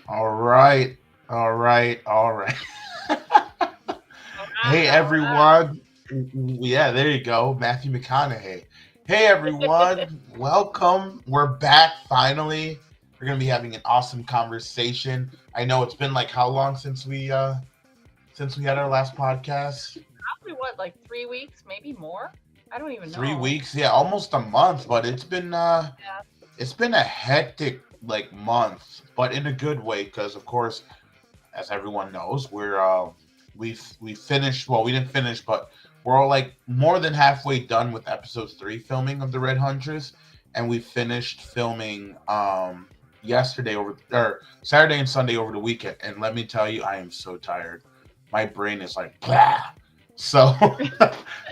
All right. All right. All right. Hey, Wow. everyone. Yeah, there you go. Matthew McConaughey. Hey, everyone. Welcome. We're back finally. We're going to be having an awesome conversation. I know it's been like how long since we had our last podcast? Probably what, like 3 weeks, maybe more? I don't even Three know. weeks. Yeah, almost a month, but Yeah. it's been a hectic like month, but in a good way because of course as everyone knows, we finished. Well, we didn't finish, but we're all like more than halfway done with episode 3 filming of the Red Huntress, and we finished filming yesterday over or Saturday and Sunday over the weekend. And let me tell you, I am so tired. My brain is like blah. So,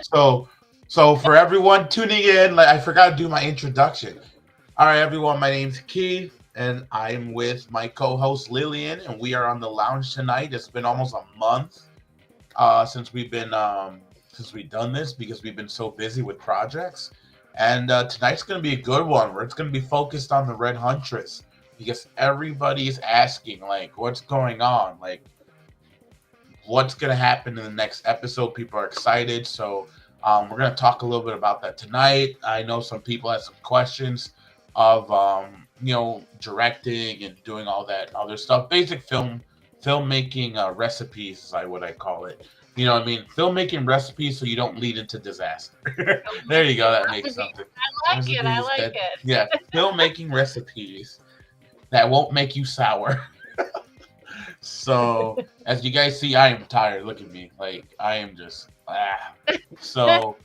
so, so for everyone tuning in, like I forgot to do my introduction. All right, everyone. My name's Keith, and I'm with my co-host Lillian, and we are on the lounge tonight. It's been almost a month since we've done this because we've been so busy with projects. And tonight's going to be a good one where it's going to be focused on the Red Huntress because everybody's asking like, what's going on? Like, what's going to happen in the next episode? People are excited, so we're going to talk a little bit about that tonight. I know some people have some questions of directing and doing all that other stuff, basic filmmaking recipes, is what I call it. You know what I mean? Filmmaking recipes so you don't lead into disaster. There you go. Filmmaking That makes recipes. something. I like it. I Recipes like that, it. yeah, filmmaking recipes that won't make you sour. So as you guys see, I am tired. Look at me, like I am just So,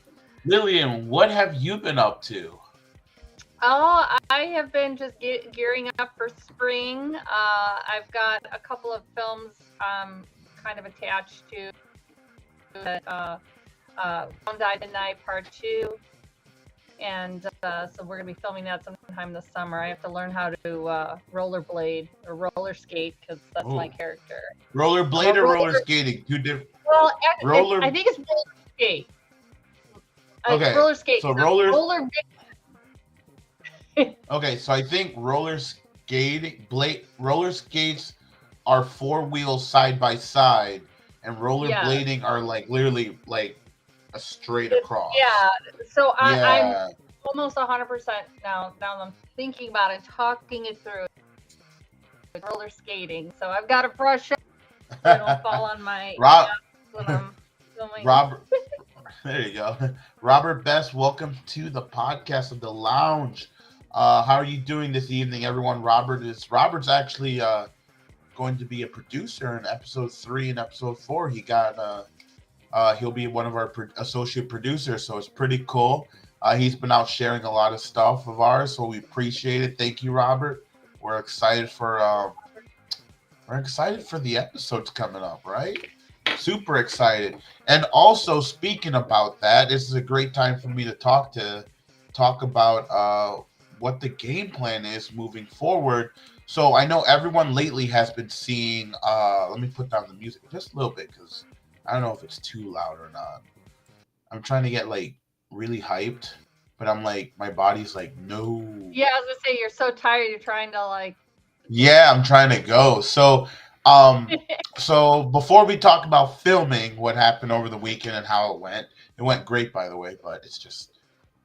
Lillian, what have you been up to? Oh, I have been just gearing up for spring. I've got a couple of films kind of attached to that. One Died Tonight Part 2. And so we're going to be filming that sometime this summer. I have to learn how to rollerblade or roller skate because that's my Oh, character. I'm a rollerblade or roller. roller skating? Two different Well, I roller. think it's roller skate. It's Okay, roller skate so because I'm roller. Okay, so I think roller skates are four wheels side by side, and Yes, rollerblading are like literally like a straight it's across. yeah. So I'm Yeah. almost 100% now. Now I'm thinking about it, talking it through. It's roller skating, so I've got to brush up so I don't fall on my Rob, ass when I'm filming. Robert, there you go. Robert Best, welcome to the podcast of the lounge. How are you doing this evening, everyone? Robert's actually going to be a producer in episode 3 and episode 4. He'll be one of our associate producers, so it's pretty cool. He's been out sharing a lot of stuff of ours, so we appreciate it. Thank you, Robert. We're excited for the episodes coming up, right? Super excited. And also, speaking about that, this is a great time for me to talk about what the game plan is moving forward. So I know everyone lately has been seeing. Let me put down the music just a little bit because I don't know if it's too loud or not. I'm trying to get like really hyped, but I'm like my body's like no. Yeah, I was gonna say you're so tired. You're trying to like. Yeah, I'm trying to go. Um, so before we talk about filming, what happened over the weekend and how it went great, by the way. But it's just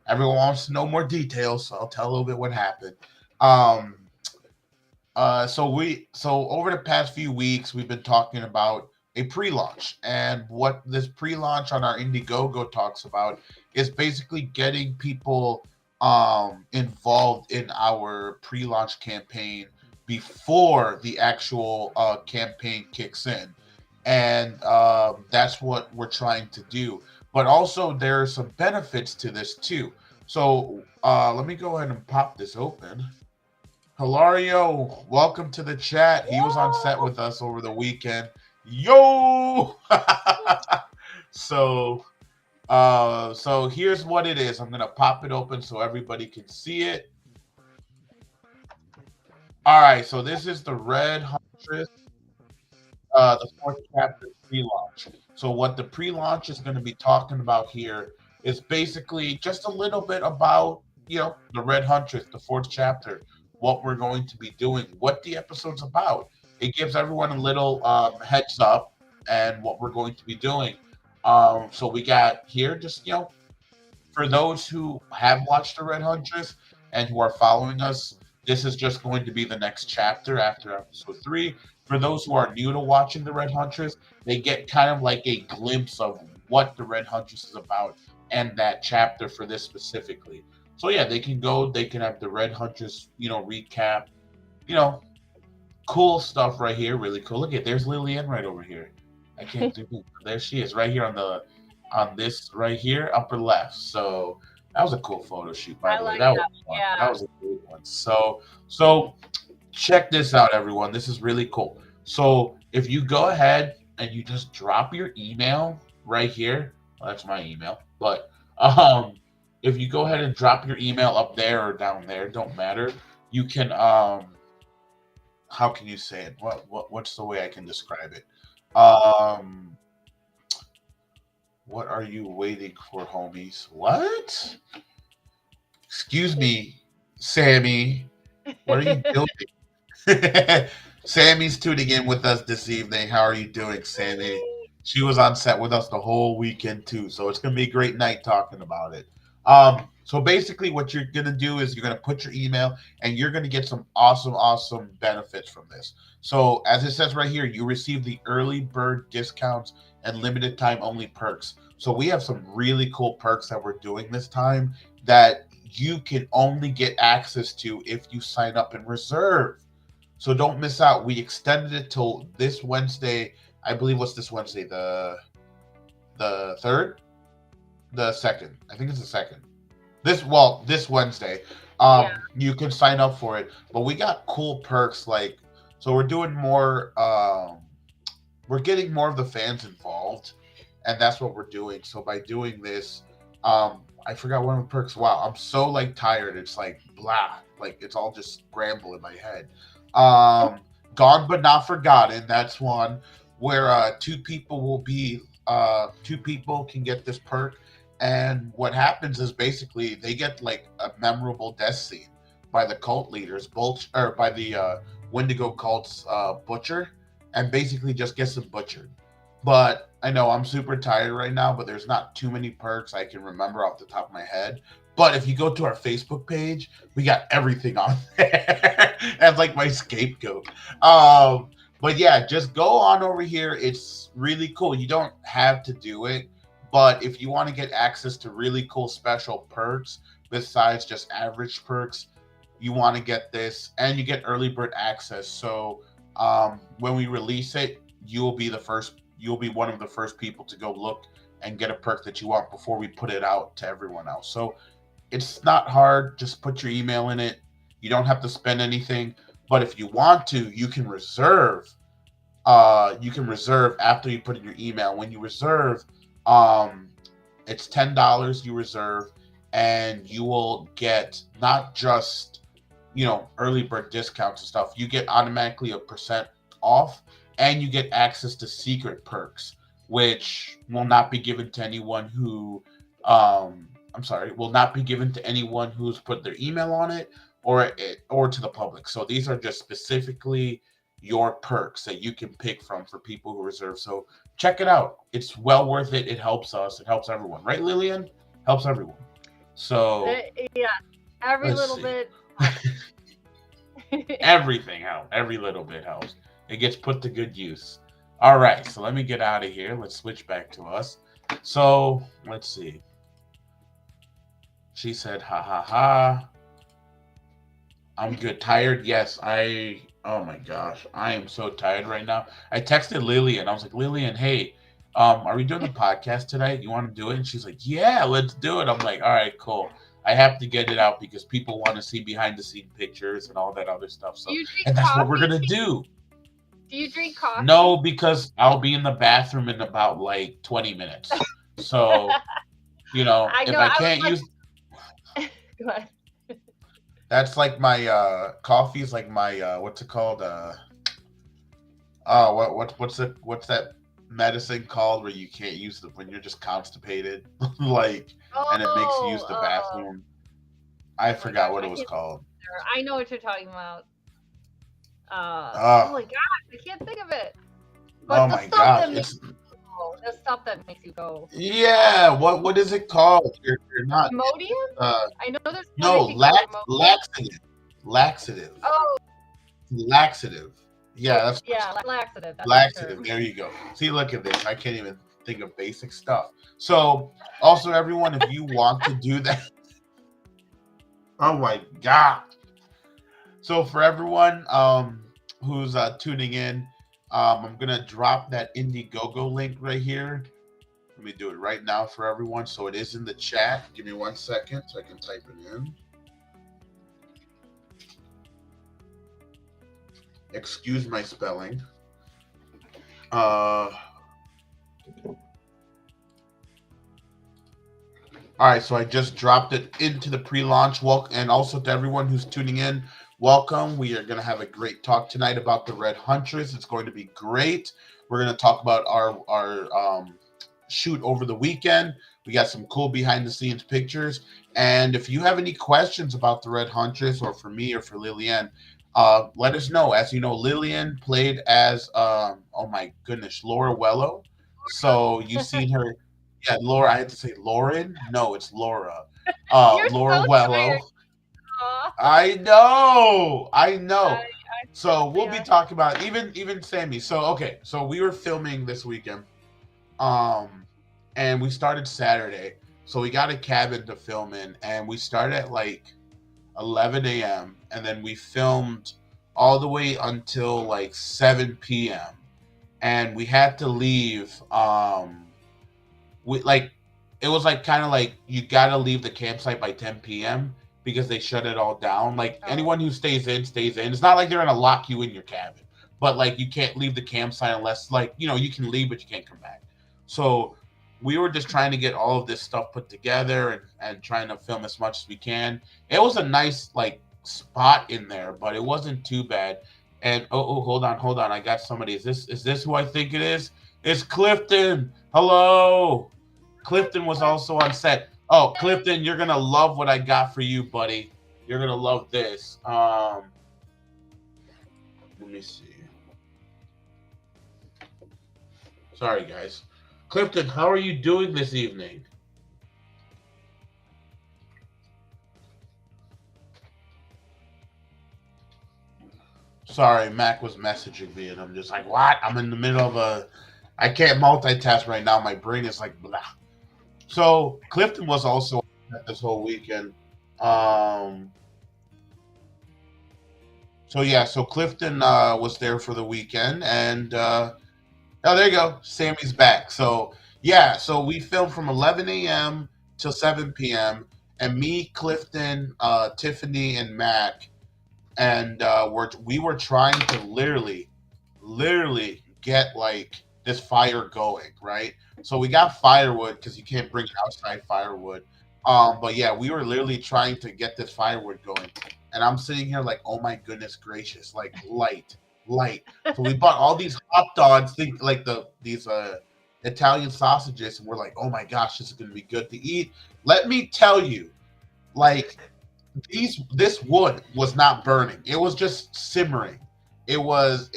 everyone wants to know more details, so I'll tell a little bit what happened. Um, so over the past few weeks, we've been talking about a pre-launch, and what this pre-launch on our Indiegogo talks about is basically getting people involved in our pre-launch campaign before the actual campaign kicks in, and that's what we're trying to do. But also, there are some benefits to this too. So let me go ahead and pop this open. Hilario, welcome to the chat. He was on set Whoa! with us over the weekend. Yo! so, so here's what it is. I'm gonna pop it open so everybody can see it. All right. So this is the Red Huntress, the fourth chapter pre-launch. So what the pre-launch is going to be talking about here is basically just a little bit about the Red Huntress, the fourth chapter, what we're going to be doing, what the episode's about. it gives everyone a little heads up and what we're going to be doing. So we got here, just for those who have watched the Red Huntress and who are following us, this is just going to be the next chapter after episode 3. For those who are new to watching the Red Huntress, they get kind of like a glimpse of what the Red Huntress is about and that chapter for this specifically. So yeah, they can go, they can have the Red Huntress, recap, you know, cool stuff right here, really cool. Look at there's Lillian right over here. I can't do there she is right here on this right here upper left. So that was a cool photo shoot, by I the way. like That was that. fun. That Yeah. was a great one. So check this out, everyone. This is really cool. So if you go ahead and you just drop your email right here, well, that's my email. But if you go ahead and drop your email up there or down there, don't matter. You can how can you say it? What's the way I can describe it? Um, what are you waiting for, homies? What? Excuse me, Sammy. What are you doing? Sammy's tuning in with us this evening. How are you doing, Sammy? She was on set with us the whole weekend too, so it's gonna be a great night talking about it. So basically, what you're gonna do is you're gonna put your email, and you're gonna get some awesome, awesome benefits from this. So as it says right here, you receive the early bird discounts and limited time only perks. So we have some really cool perks that we're doing this time that you can only get access to if you sign up and reserve. So don't miss out. We extended it till this Wednesday. I believe what's this Wednesday? The third, the second. I think it's the second. This Wednesday. Yeah. You can sign up for it. But we got cool perks like so we're doing more we're getting more of the fans involved, and that's what we're doing. So by doing this, I forgot one of the perks. Wow, I'm so like tired. It's like blah, like it's all just scramble in my head. Um, Gone but not forgotten. That's one where two people can get this perk, and what happens is basically they get like a memorable death scene by the cult leaders, or by the Wendigo cult's butcher, and basically just gets them butchered. But I know I'm super tired right now, but there's not too many perks I can remember off the top of my head. But if you go to our Facebook page, we got everything on there. That's like my scapegoat. Um, but yeah, just go on over here. It's really cool. You don't have to do it, but if you want to get access to really cool special perks besides just average perks, you want to get this, and you get early bird access. So when we release it, you'll be the first. You'll be one of the first people to go look and get a perk that you want before we put it out to everyone else. So it's not hard. Just put your email in it. You don't have to spend anything. But if you want to, you can reserve. You can reserve after you put in your email. When you reserve, um, it's $10 you reserve, and you will get not just early bird discounts and stuff. You get automatically a percent off, and you get access to secret perks, which will not be given to anyone who I'm sorry, will not be given to anyone who's put their email on it, or to the public. So these are just specifically your perks that you can pick from for people who reserve. So check it out. It's well worth it. It helps us. It helps everyone. Right, Lillian? Helps everyone. So Yeah. Every let's little see. bit helps. Everything helps. Every little bit helps. It gets put to good use. All right. So let me get out of here. Let's switch back to us. So let's see. She said, ha ha ha. I'm good. Tired? Yes. Oh my gosh. I am so tired right now. I texted Lillian. I was like, Lillian, hey, are we doing the podcast today? You want to do it? And she's like, yeah, let's do it. I'm like, all right, cool. I have to get it out because people want to see behind the scene pictures and all that other stuff. So, Do you drink and that's what we're coffee? gonna do. Do you drink coffee? No, because I'll be in the bathroom in about like 20 minutes. So, I if know. I I can't was use like, go ahead. that's like my coffee is like my what's it called? What's that medicine called where you can't use the when you're just constipated? Like and it makes you use Oh, the bathroom. I oh my forgot gosh, what I it was can't called. remember. I know what you're talking about. Oh Uh, my gosh, I can't think of it. oh But the my stuff gosh, that makes it's you go, the stuff that makes you go. yeah. What is it called? You're not. Imodium? Uh, I know there's one no, that can cure Imodium. laxative, Oh, laxative. Yeah, that's yeah, laxative. That's the laxative. term. There you go. See, look at this. I can't even think of basic stuff. So, also, everyone, if you want to do that, oh my god. So, for everyone who's tuning in, I'm gonna drop that Indiegogo link right here. Let me do it right now for everyone. So it is in the chat. Give me 1 second so I can type it in. Excuse my spelling. All right, so I just dropped it into the pre-launch. Welcome, and also to everyone who's tuning in, welcome. We are going to have a great talk tonight about the Red Huntress. It's going to be great. We're going to talk about our shoot over the weekend. We got some cool behind the scenes pictures. And if you have any questions about the Red Huntress, or for me or for Lillian, let us know. As you know, Lillian played as oh my goodness, Laura Wello. So you've seen her. Yeah, Laura. I had to say Lauren. No, it's Laura. You're Laura so Wello. tired. Aw. I know. I know. I So feel we'll be ya. talking about even Sammy. So okay, so we were filming this weekend. Um, and we started Saturday. So we got a cabin to film in, and we started at like 11 a.m. and then we filmed all the way until like 7 p.m. And we had to leave. We like it was like kind of like you gotta leave the campsite by 10 p.m. because they shut it all down. Like Oh, anyone who stays in stays in. It's not like they're gonna lock you in your cabin, but like you can't leave the campsite unless like you can leave but you can't come back. So we were just trying to get all of this stuff put together and trying to film as much as we can. It was a nice like spot in there, but it wasn't too bad. And hold on, I got somebody. Is this who I think it is? It's Clifton. Hello. Clifton was also on set. Oh, Clifton, you're gonna love what I got for you, buddy. You're gonna love this. Let me see. Sorry, guys. Clifton, how are you doing this evening? Sorry, Mac was messaging me, and I'm just like, what? I'm in the middle of a. I can't multitask right now. My brain is like, blah. So Clifton was also at this whole weekend. Um, so yeah, so Clifton was there for the weekend, and oh, there you go. Sammy's back. So yeah, so we filmed from 11 a.m. till 7 p.m. And me, Clifton, Tiffany, and Mac, and we were trying to literally get like this fire going, right? So we got firewood because you can't bring outside firewood. But yeah, we were literally trying to get this firewood going, and I'm sitting here like, oh my goodness gracious, like light. So we bought all these hot dogs, think like these Italian sausages, and we're like, oh my gosh, this is gonna be good to eat. Let me tell you, like this wood was not burning. It was just simmering. It was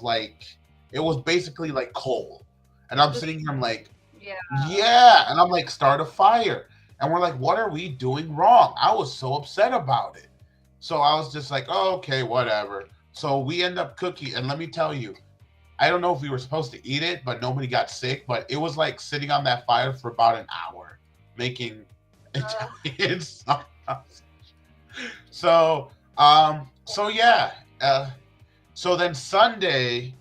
like it was basically like coal. And I'm just sitting here, I'm like, yeah. yeah. And I'm like, start a fire. And we're like, what are we doing wrong? I was so upset about it. So I was just like, oh, okay, whatever. So we end up cooking, and let me tell you, I don't know if we were supposed to eat it, but nobody got sick. But it was like sitting on that fire for about an hour, making Uh, Italian sauce. So yeah. So then Sunday,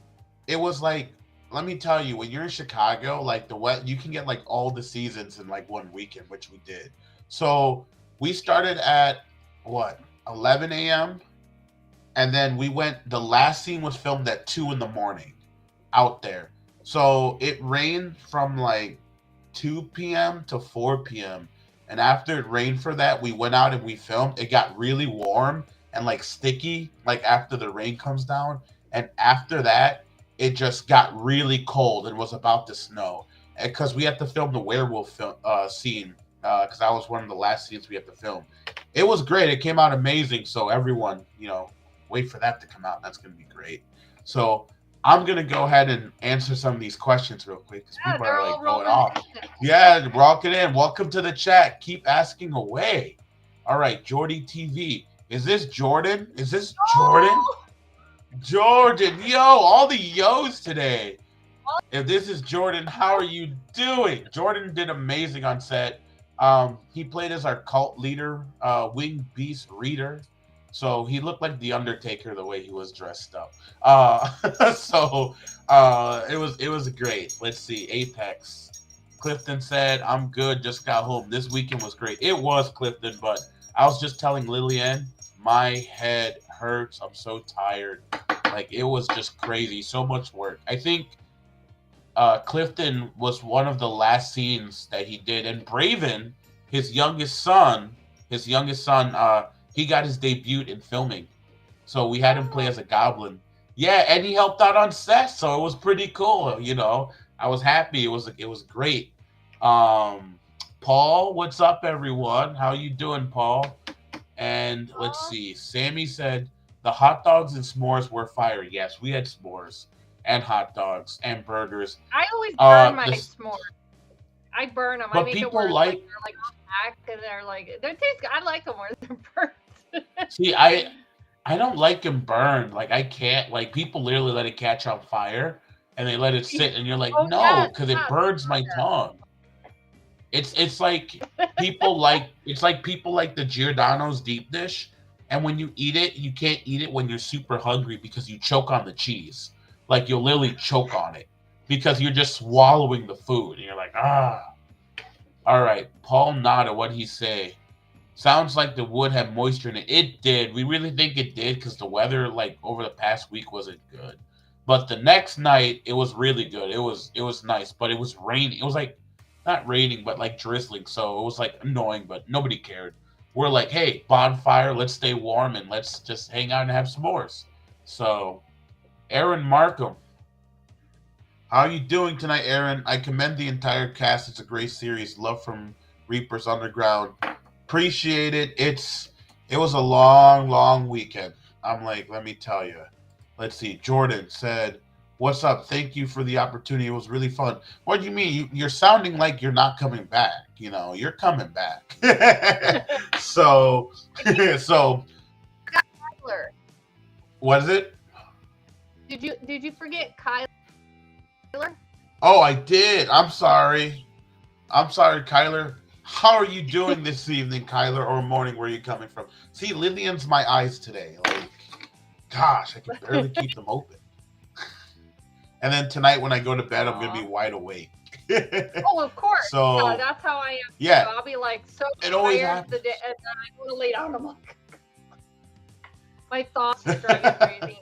it was like, let me tell you, when you're in Chicago, like the wet, you can get like all the seasons in like one weekend, which we did. So we started at what 11 a.m. and then we went. The last scene was filmed at 2 in the morning out there. So it rained from like 2 p.m. to 4 p.m. And after it rained for that, we went out and we filmed. It got really warm and like sticky, like after the rain comes down. And after that, it just got really cold and was about to snow. Because we had to film the werewolf scene, because that was one of the last scenes we had to film. It was great. It came out amazing. So everyone, Wait for that to come out. That's going to be great. So I'm going to go ahead and answer some of these questions real quick because Yeah, people they're are all like going rolling off. in. Yeah, rock it in. Welcome to the chat. Keep asking away. All right, Jordy TV. Is this Jordan? Is this Jordan? Oh! Jordan, yo, all the yos today. If this is Jordan, how are you doing? Jordan did amazing on set. He played as our cult leader, Winged Beast Reader. So he looked like the Undertaker the way he was dressed up. It was great. Let's see, Apex. Clifton said, "I'm good. Just got home. This weekend was great." It was, Clifton, but I was just telling Lillian, my head hurts. I'm so tired. Like it was just crazy. So much work. I think Clifton was one of the last scenes that he did, and Braven, his youngest son, he got his debut in filming, so we had him play as a goblin. Yeah, and he helped out on set, so it was pretty cool. I was happy. It was great. Paul, what's up, everyone? How you doing, Paul? And let's see. Sammy said the hot dogs and s'mores were fire. Yes, we had s'mores and hot dogs and burgers. I always burn my This, s'mores. I burn them. but I make it people where like. they're like on back and they taste good. I like them where they're burnt. See, I don't like them burned. Like I can't. Like people literally let it catch on fire and they let it sit, and you're like, Oh no, yes, because it yes, burns my yes. tongue. It's like people like the Giordano's deep dish, and when you eat it, you can't eat it when you're super hungry because you choke on the cheese. Like you'll literally choke on it because you're just swallowing the food, and you're like, ah. All right, Paul Nada, what'd he say? Sounds like the wood had moisture in it. It did. We really think it did because the weather, like over the past week, wasn't good. But the next night, it was really good. It was nice, but it was raining. It was like not raining, but like drizzling. So it was like annoying, but nobody cared. We're like, hey, bonfire, let's stay warm and let's just hang out and have s'mores. So, Aaron Markham, how are you doing tonight, Aaron? I commend the entire cast. It's a great series. Love from Reapers Underground. Appreciate it. It was a long, long weekend. I'm like, let me tell you. Let's see. Jordan said, "What's up? Thank you for the opportunity. It was really fun." What do you mean? You're sounding like you're not coming back. You're coming back. so, so Kyler. what is it? Did you forget Kyler? Oh, I did. I'm sorry. Kyler. How are you doing this evening, Kyler, or morning? Where are you coming from? See, Lillian's my eyes today. Like, gosh, I can barely keep them open. And then tonight when I go to bed, I'm going to be wide awake. Oh, of course. So, yeah, that's how I am. Yeah. I'll be like so It always tired happens. the day, and then I go to lay down. I'm like, my thoughts are driving crazy.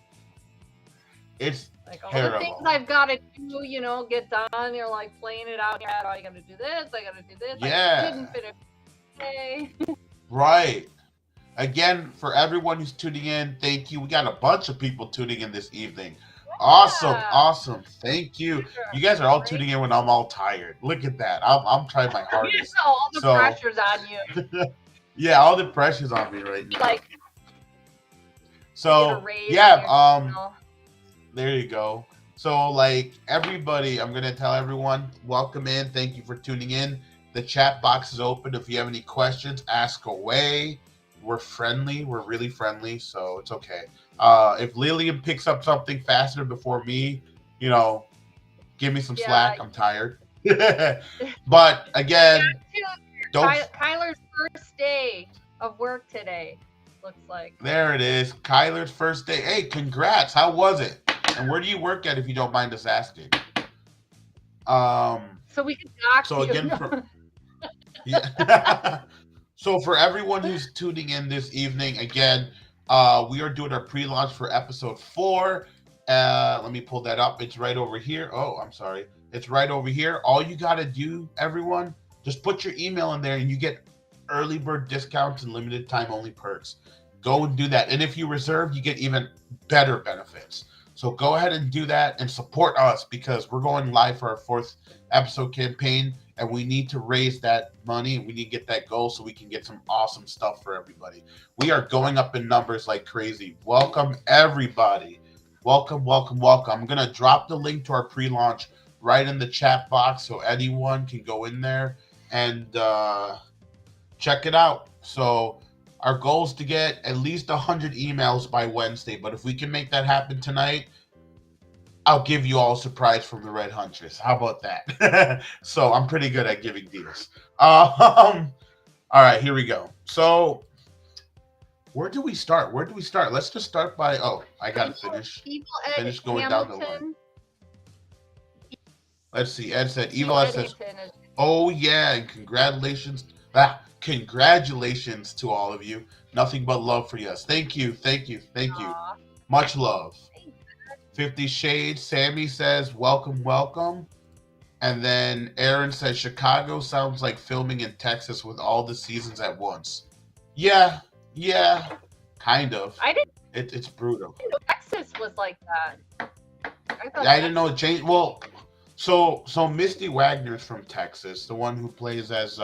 It's like all terrible. the things I've got to do, get done. You're like playing it out. Yeah, I got to do this. I got to do this. Yeah. I didn't finish today. Right. Again, for everyone who's tuning in, thank you. We got a bunch of people tuning in this evening. Awesome. Thank you. You guys are all tuning in when I'm all tired. Look at that. I'm trying my hardest. All the pressure's on you. Yeah, all the pressure's on me right now. Like, so yeah, there you go. So like everybody, I'm gonna tell everyone, welcome in. Thank you for tuning in. The chat box is open. If you have any questions, ask away. We're friendly. We're really friendly, so it's okay. If Lillian picks up something faster before me, give me some slack. I'm tired. But again, Kyler's first day of work today, looks like. There it is. Kyler's first day. Hey, congrats. How was it? And where do you work at, if you don't mind us asking? So we can dox so you. Again, yeah. So for everyone who's tuning in this evening, again, we are doing our pre-launch for episode 4. Let me pull that up. It's right over here. Oh, I'm sorry. It's right over here. All you got to do, everyone, just put your email in there and you get early bird discounts and limited time only perks. Go and do that. And if you reserve, you get even better benefits. So go ahead and do that and support us because we're going live for our 4th episode campaign. and we need to raise that money. We need to get that goal so we can get some awesome stuff for everybody. We are going up in numbers like crazy. Welcome everybody. Welcome, welcome, welcome. I'm gonna drop the link to our pre-launch right in the chat box so anyone can go in there and check it out. So our goal is to get at least 100 emails by Wednesday, but if we can make that happen tonight, I'll give you all a surprise from the Red Huntress. How about that? So I'm pretty good at giving deals. All right, here we go. So where do we start? Where do we start? Let's just start by. Oh, I gotta finish going down the line. Let's see. Ed said, Evil Ed says, oh yeah, and congratulations to all of you. Nothing but love for you. Thank you, thank you, thank you. Much love. 50 Shades. Sammy says, welcome, welcome. And then Aaron says, Chicago sounds like filming in Texas with all the seasons at once. Yeah, kind of. It's brutal. Texas was like that. I didn't know it changed. Well, so Misty Wagner's from Texas, the one who plays as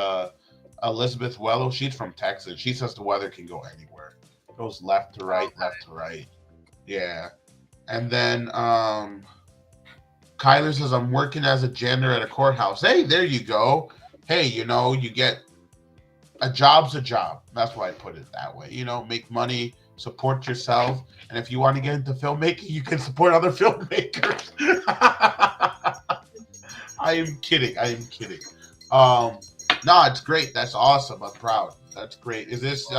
Elizabeth Wellow. She's from Texas. She says the weather can go anywhere. It goes left to right, left to right. Yeah. And then Kyler says, I'm working as a janitor at a courthouse. Hey, there you go. Hey, you get a job's a job. That's why I put it that way. Make money, support yourself. And if you want to get into filmmaking, you can support other filmmakers. I am kidding. No, it's great. That's awesome. I'm proud. That's great. Is this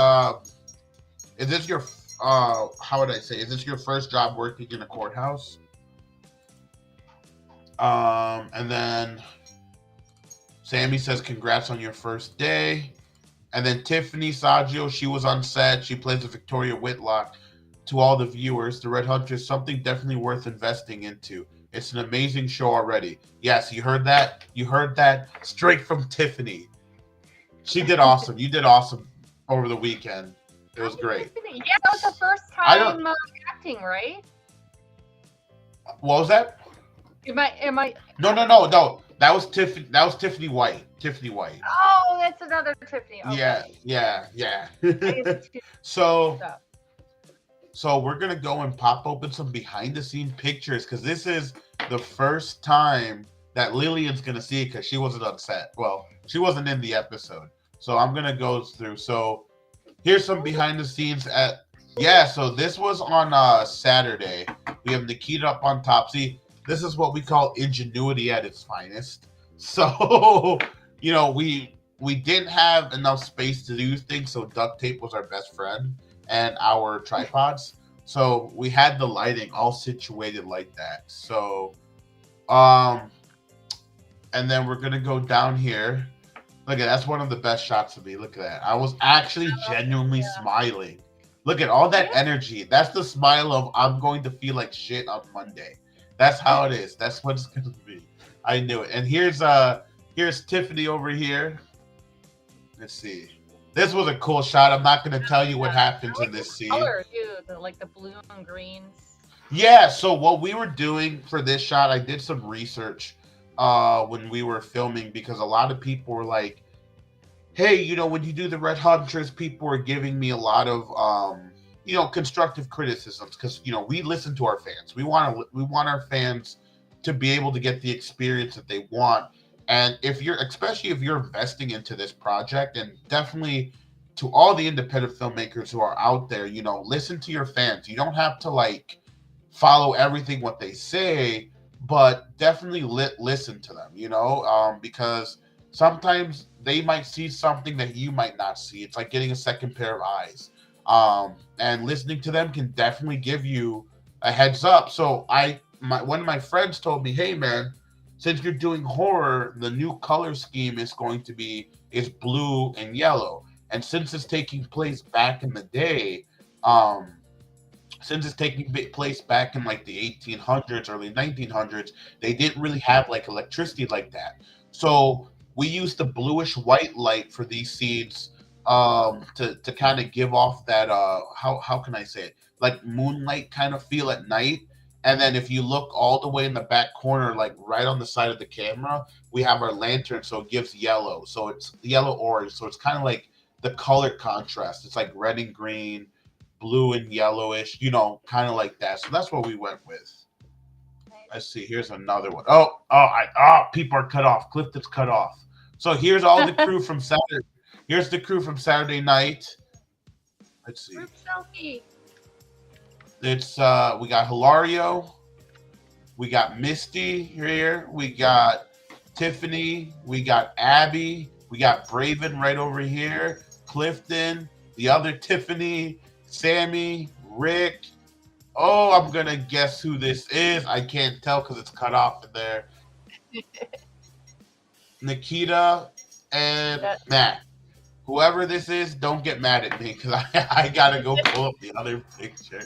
your how would I say? Is this your first job working in a courthouse? And then Sammy says, congrats on your first day. And then Tiffany Saggio, she was on set. She plays a Victoria Whitlock. To all the viewers, the Red Huntress, something definitely worth investing into. It's an amazing show already. Yes, you heard that? You heard that straight from Tiffany. She did awesome. You did awesome over the weekend. It was great. Yeah, that was the first time acting, right? What was that? Am I? No. That was Tiffany. That was Tiffany White. Tiffany White. Oh, that's another Tiffany. Okay. Yeah. So we're gonna go and pop open some behind the scene pictures because this is the first time that Lillian's gonna see it because she wasn't on set. Well, she wasn't in the episode. So I'm gonna go through. So here's some behind the scenes so this was on Saturday. We have Nikita up on top. See, this is what we call ingenuity at its finest. So, we didn't have enough space to do things, so duct tape was our best friend and our tripods. So we had the lighting all situated like that. So, and then we're gonna go down here. Look at that's one of the best shots of me. Look at that. I was actually genuinely smiling. Look at all that energy. That's the smile of I'm going to feel like shit on Monday. That's how it is. That's what it's gonna be. I knew it. And here's Tiffany over here. Let's see. This was a cool shot. I'm not gonna tell you what happens in this scene. Color too, the blue and greens. Yeah. So what we were doing for this shot, I did some research when we were filming because a lot of people were like, "Hey, when you do the Red Huntress, people are giving me a lot of constructive criticisms because we listen to our fans. We want our fans to be able to get the experience that they want. And especially if you're investing into this project, and definitely to all the independent filmmakers who are out there, listen to your fans. You don't have to follow everything what they say, but definitely listen to them, because sometimes they might see something that you might not see. It's like getting a second pair of eyes. And listening to them can definitely give you a heads up. So one of my friends told me, hey man, since you're doing horror, the new color scheme is blue and yellow. And since it's taking place back in the day, since it's taking place back in the 1800s, early 1900s, they didn't really have electricity like that. So we used the bluish white light for these scenes to kind of give off that how can I say it, moonlight kind of feel at night. And then if you look all the way in the back corner, like right on the side of the camera, we have our lantern, so it gives yellow. So it's yellow orange. So it's kind of like the color contrast. It's like red and green, blue and yellowish, kind of like that. So that's what we went with. Let's see. Here's another one. People are cut off. Clifton's cut off. So here's all the crew from Saturday. Here's the crew from Saturday night. Let's see. Group selfie. It's we got Hilario, we got Misty here, we got Tiffany, we got Abby, we got Braven right over here, Clifton, the other Tiffany, Sammy, Rick. Oh, I'm gonna guess who this is. I can't tell because it's cut off in there. Nikita and Matt. Whoever this is, don't get mad at me because I gotta go pull up the other picture.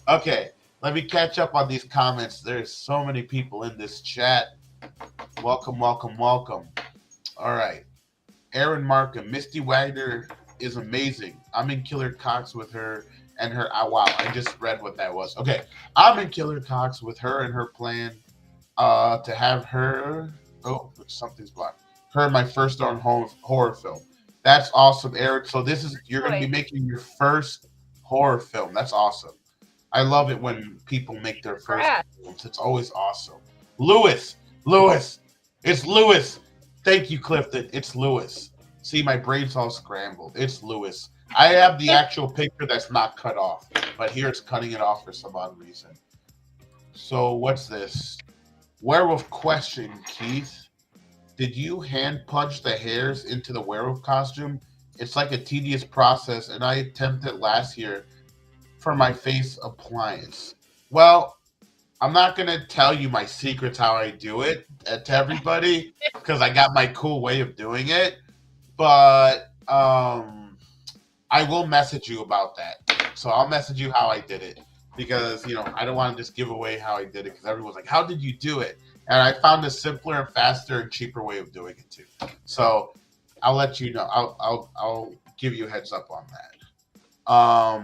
Okay, let me catch up on these comments. There's so many people in this chat. Welcome, welcome, welcome. All right. Aaron Markham, Misty Wagner is amazing. I'm in Killer Cox with her and her. Oh, wow, I just read what that was. Okay, I'm in Killer Cox with her and her plan to have her. Oh, something's blocked. Her my first on horror film. That's awesome, Eric. So you're going to be making your first horror film. That's awesome. I love it when people make their first films. It's always awesome. Lewis, it's Lewis. Thank you, Clifton. It's Lewis. See, my brain's all scrambled. It's Lewis. I have the actual picture that's not cut off, but here it's cutting it off for some odd reason. So what's this? Werewolf question, Keith. Did you hand punch the hairs into the werewolf costume? It's like a tedious process, and I attempted last year for my face appliance. Well, I'm not going to tell you my secrets how I do it to everybody because I got my cool way of doing it, but I will message you about that. So I'll message you how I did it because, I don't want to just give away how I did it because everyone's like, how did you do it? And I found a simpler and faster and cheaper way of doing it too. So I'll let you know. I'll give you a heads up on that. All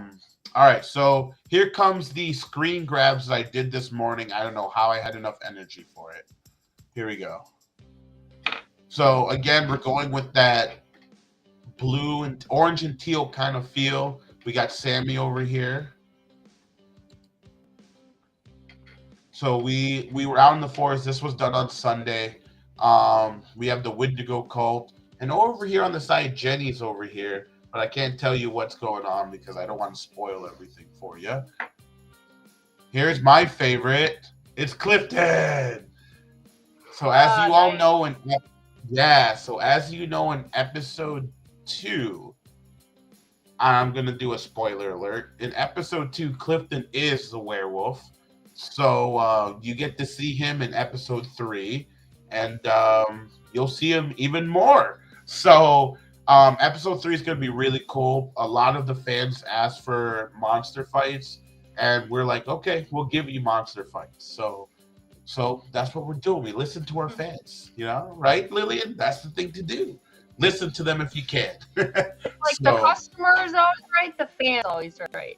right. So here comes the screen grabs that I did this morning. I don't know how I had enough energy for it. Here we go. So again, we're going with that blue and orange and teal kind of feel. We got Sammy over here. So we were out in the forest. This was done on Sunday. We have the Wendigo cult. And over here on the side, Jenny's over here. But I can't tell you what's going on because I don't want to spoil everything for you. Here's my favorite. It's Clifton. So as you all know in episode 2, I'm going to do a spoiler alert. In episode 2, Clifton is the werewolf. So you get to see him in episode 3, and you'll see him even more. So episode 3 is going to be really cool. A lot of the fans asked for monster fights, and we're like, okay, we'll give you monster fights. So that's what we're doing. We listen to our fans, right, Lillian? That's the thing to do. Listen to them if you can. The customer is always right, the fan's always right.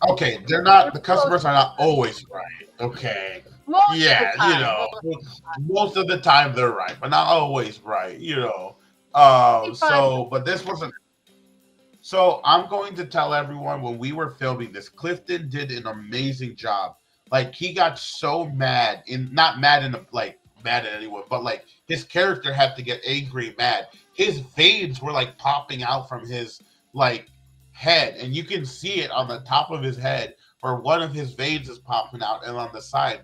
Okay, they're not. The customers are not always right. Okay. Most of the time they're right, but not always right. But this wasn't. So I'm going to tell everyone when we were filming this, Clifton did an amazing job. Like he got so mad, not mad mad at anyone, but his character had to get angry, mad. His veins were popping out from his head, and you can see it on the top of his head where one of his veins is popping out and on the side.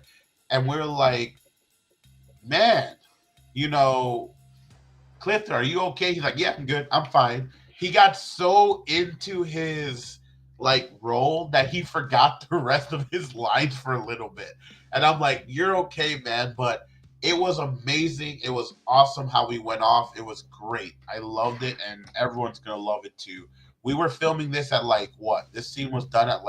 And we're like, man, Clifton, are you okay? He's like, yeah, I'm good. I'm fine. He got so into his role that he forgot the rest of his lines for a little bit. And I'm like, you're okay, man. But it was amazing. It was awesome how we went off. It was great. I loved it, and everyone's going to love it too. We were filming this at what? This scene was done at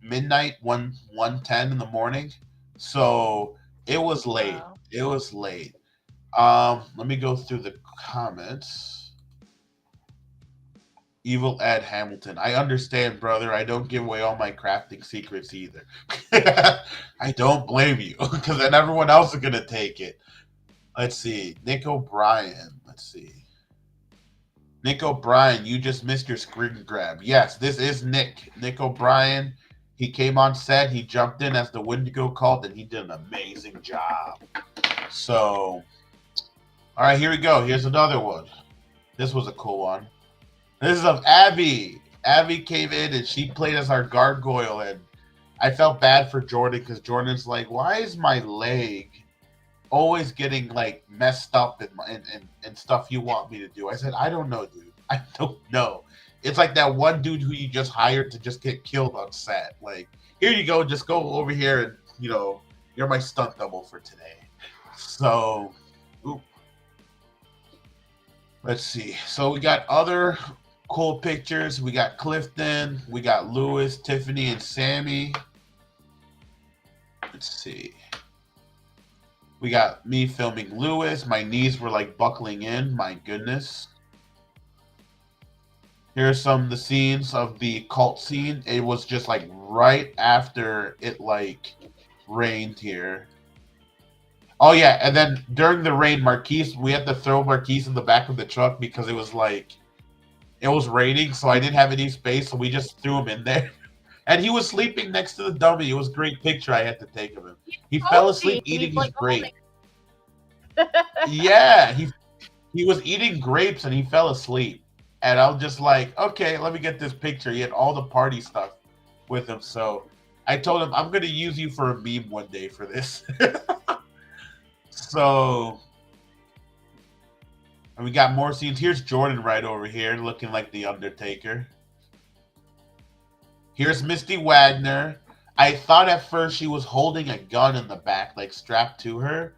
midnight, 1:10 in the morning. So it was late. Wow. It was late. Let me go through the comments. Evil Ed Hamilton. I understand, brother. I don't give away all my crafting secrets either. I don't blame you, because then everyone else is gonna take it. Let's see. Nick O'Brien. Let's see. Nick O'Brien, you just missed your screen grab. Yes, this is Nick. Nick O'Brien. He came on set. He jumped in as the Wendigo called, and he did an amazing job. So, all right, here we go. Here's another one. This was a cool one. This is of Abby. Abby came in and she played as our gargoyle, and I felt bad for Jordan because Jordan's like, why is my leg always getting like messed up and stuff you want me to do? I said, I don't know, dude. I don't know. It's like that one dude who you just hired to just get killed on set. Like, here you go, just go over here and you're my stunt double for today. So, let's see. So we got other cool pictures. We got Clifton, we got Lewis, Tiffany, and Sammy. Let's see. We got me filming Lewis. My knees were like buckling in. My goodness. Here's some of the scenes of the cult scene. It was just like right after it like rained here. Oh yeah, and then during the rain, Marquise, we had to throw Marquise in the back of the truck because it was raining, so I didn't have any space, so we just threw him in there. And he was sleeping next to the dummy. It was a great picture I had to take of him. He fell asleep eating his grape. Yeah, he was eating grapes and he fell asleep. And I was just like, okay, let me get this picture. He had all the party stuff with him. So I told him, I'm going to use you for a meme one day for this. So, and we got more scenes. Here's Jordan right over here looking like the Undertaker. Here's Misty Wagner. I thought at first she was holding a gun in the back, like strapped to her.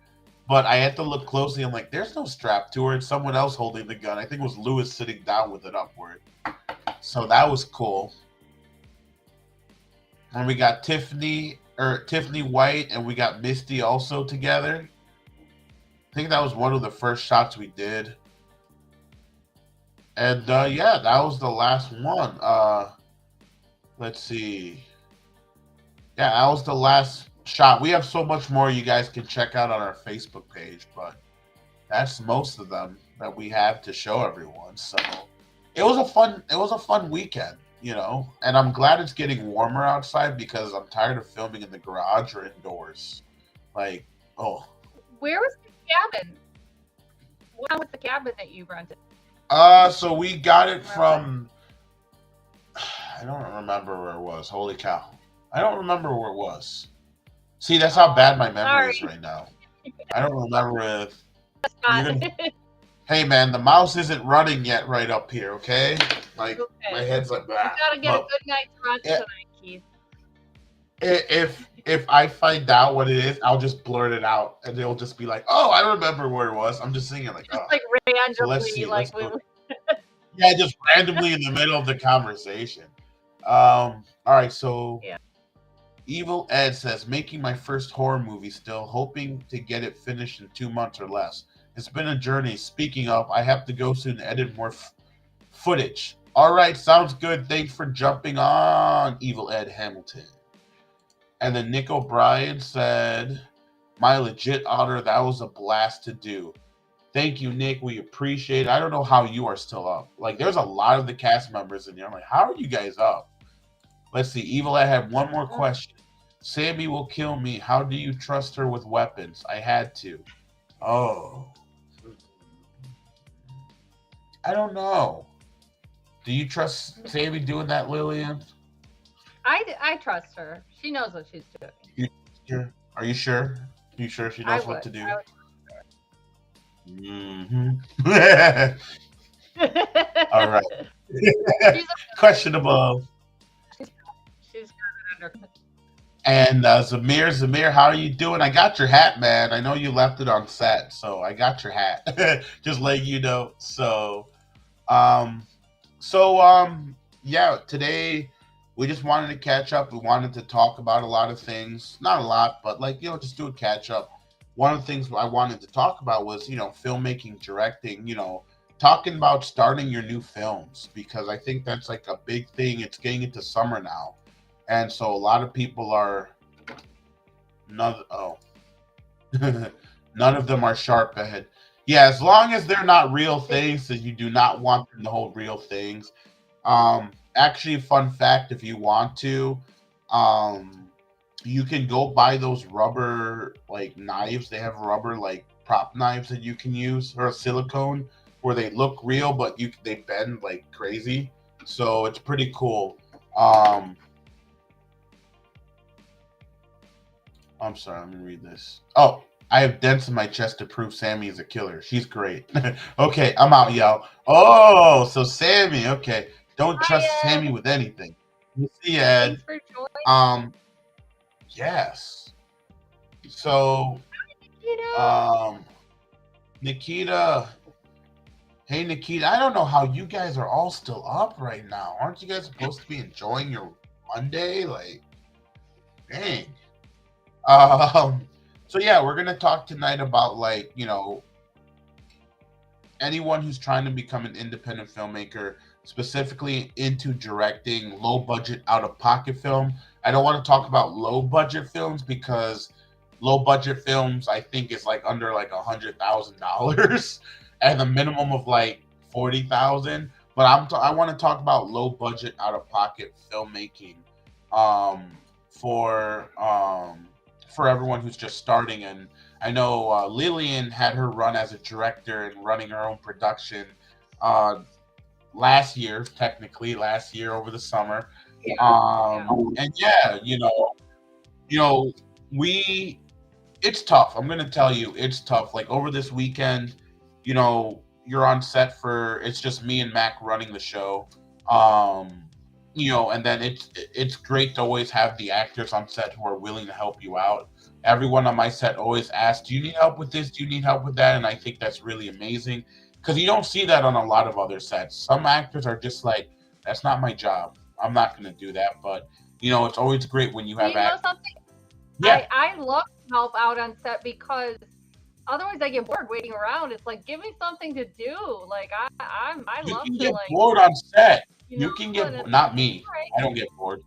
But I had to look closely. I'm like, there's no strap to her. It's someone else holding the gun. I think it was Lewis sitting down with it upward. So that was cool. And we got Tiffany White, and we got Misty also together. I think that was one of the first shots we did. And yeah, that was the last one. Let's see. Yeah, that was the last shot. We have so much more you guys can check out on our Facebook page, but that's most of them that we have to show everyone. So it was a fun weekend, and I'm glad it's getting warmer outside because I'm tired of filming in the garage or indoors. Like, oh. Where was the cabin? What was the cabin that you rented? So we got it from, I don't remember where it was. Holy cow. I don't remember where it was. See, that's how bad my memory is right now. I don't remember if... Hey, man, the mouse isn't running yet right up here, okay? Like, okay. My head's like... You gotta get a good night's rest tonight, Keith. If I find out what it is, I'll just blurt it out, and it'll just be like, "Oh, I remember where it was." I'm just singing like, just like randomly, so let's see, like yeah, just randomly in the middle of the conversation. All right, so yeah. Evil Ed says, making my first horror movie still, hoping to get it finished in 2 months or less. It's been a journey. Speaking of, I have to go soon and edit more footage. All right, sounds good. Thanks for jumping on, Evil Ed Hamilton. And then Nick O'Brien said, my legit honor, that was a blast to do. Thank you, Nick. We appreciate it. I don't know how you are still up. Like, there's a lot of the cast members in here. I'm like, how are you guys up? Let's see. Evil Ed had one more question. Sammy will kill me. How do you trust her with weapons? I had to. Oh. I don't know. Do you trust Sammy doing that, Lillian? I trust her. She knows what she's doing. Are you sure? Are you sure she knows what to do? Mm-hmm. All right. Questionable. She's got it under. And Zamir, how are you doing? I got your hat, man. I know you left it on set, so I got your hat. Just letting you know. So, yeah, today we just wanted to catch up. We wanted to talk about a lot of things. Not a lot, but just do a catch up. One of the things I wanted to talk about was, filmmaking, directing, talking about starting your new films because I think that's like a big thing. It's getting into summer now, and so a lot of people are none. Oh, none of them are sharp ahead. Yeah, as long as they're not real things, that you do not want them to hold real things. Actually, fun fact: if you want to, um, you can go buy those rubber like knives. They have rubber like prop knives that you can use, or a silicone, where they look real but they bend like crazy. So it's pretty cool. Um, I'm sorry, let me read this. Oh, I have dents in my chest to prove Sammy is a killer. She's great. Okay, I'm out, y'all. Oh, so Sammy. Okay, don't Hi, trust Sammy Ed. with anything. You see, Ed. Thanks for joining. Um, yes. So, You know, um, Nikita. Hey, Nikita. I don't know how you guys are all still up right now. Aren't you guys supposed to be enjoying your Monday? Like, dang. Um, so yeah, we're gonna talk tonight about like anyone who's trying to become an independent filmmaker, specifically into directing low budget, out of pocket film. I don't want to talk about low budget films because low budget films I think is like under like $100,000 and a minimum of like 40,000. But I want to talk about low budget, out of pocket filmmaking, um, for everyone who's just starting. And I know Lillian had her run as a director and running her own production uh, last year over the summer. yeah, yeah. And yeah, you know, we it's tough. I'm gonna tell you, it's tough. Like over this weekend, you're on set for it's just me and Mac running the show. Um, and then it's great to always have the actors on set who are willing to help you out. Everyone on my set always asks, "Do you need help with this? Do you need help with that?" And I think that's really amazing because you don't see that on a lot of other sets. Some actors are just like, "That's not my job. I'm not gonna do that." But it's always great when you have You know act. something? Yeah, I love to help out on set because otherwise I get bored waiting around. It's like give me something to do. Like I you love can to get like bored on set. you You know, can and it's not like me. all right. I don't get bored.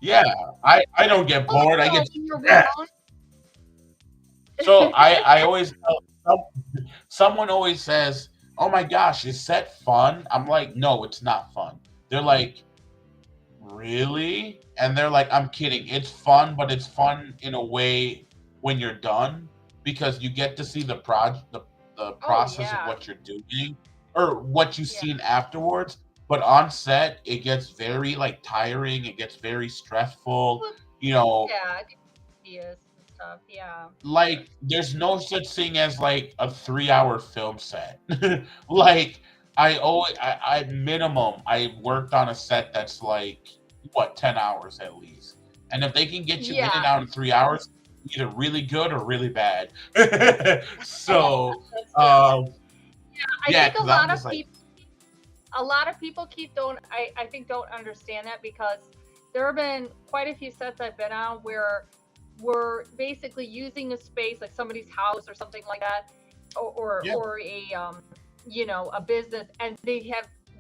Yeah, I don't get Well, bored. I no, get when you're stressed. around. So I always tell someone always says, "Oh my gosh, is set fun?" I'm like, "No, it's not fun." They're like, "Really?" And they're like, "I'm kidding. It's fun, but it's fun in a way when you're done because you get to see the Oh process of yeah, what you're doing or what you've yeah, seen afterwards. But on set, it gets very like tiring. It gets very stressful. well, You know, yeah, ideas and stuff. Yeah, like there's no such thing as like a 3 hour film set. Like I minimum I worked on a set that's like what 10 hours at least. And if they can get you in and yeah. out in 3 hours, either really good or really bad. So That's true. um I yeah, think because I'm just like a lot of people keep don't I think don't understand that because there have been quite a few sets I've been on where we're basically using a space like somebody's house or something like that yeah, or a a business and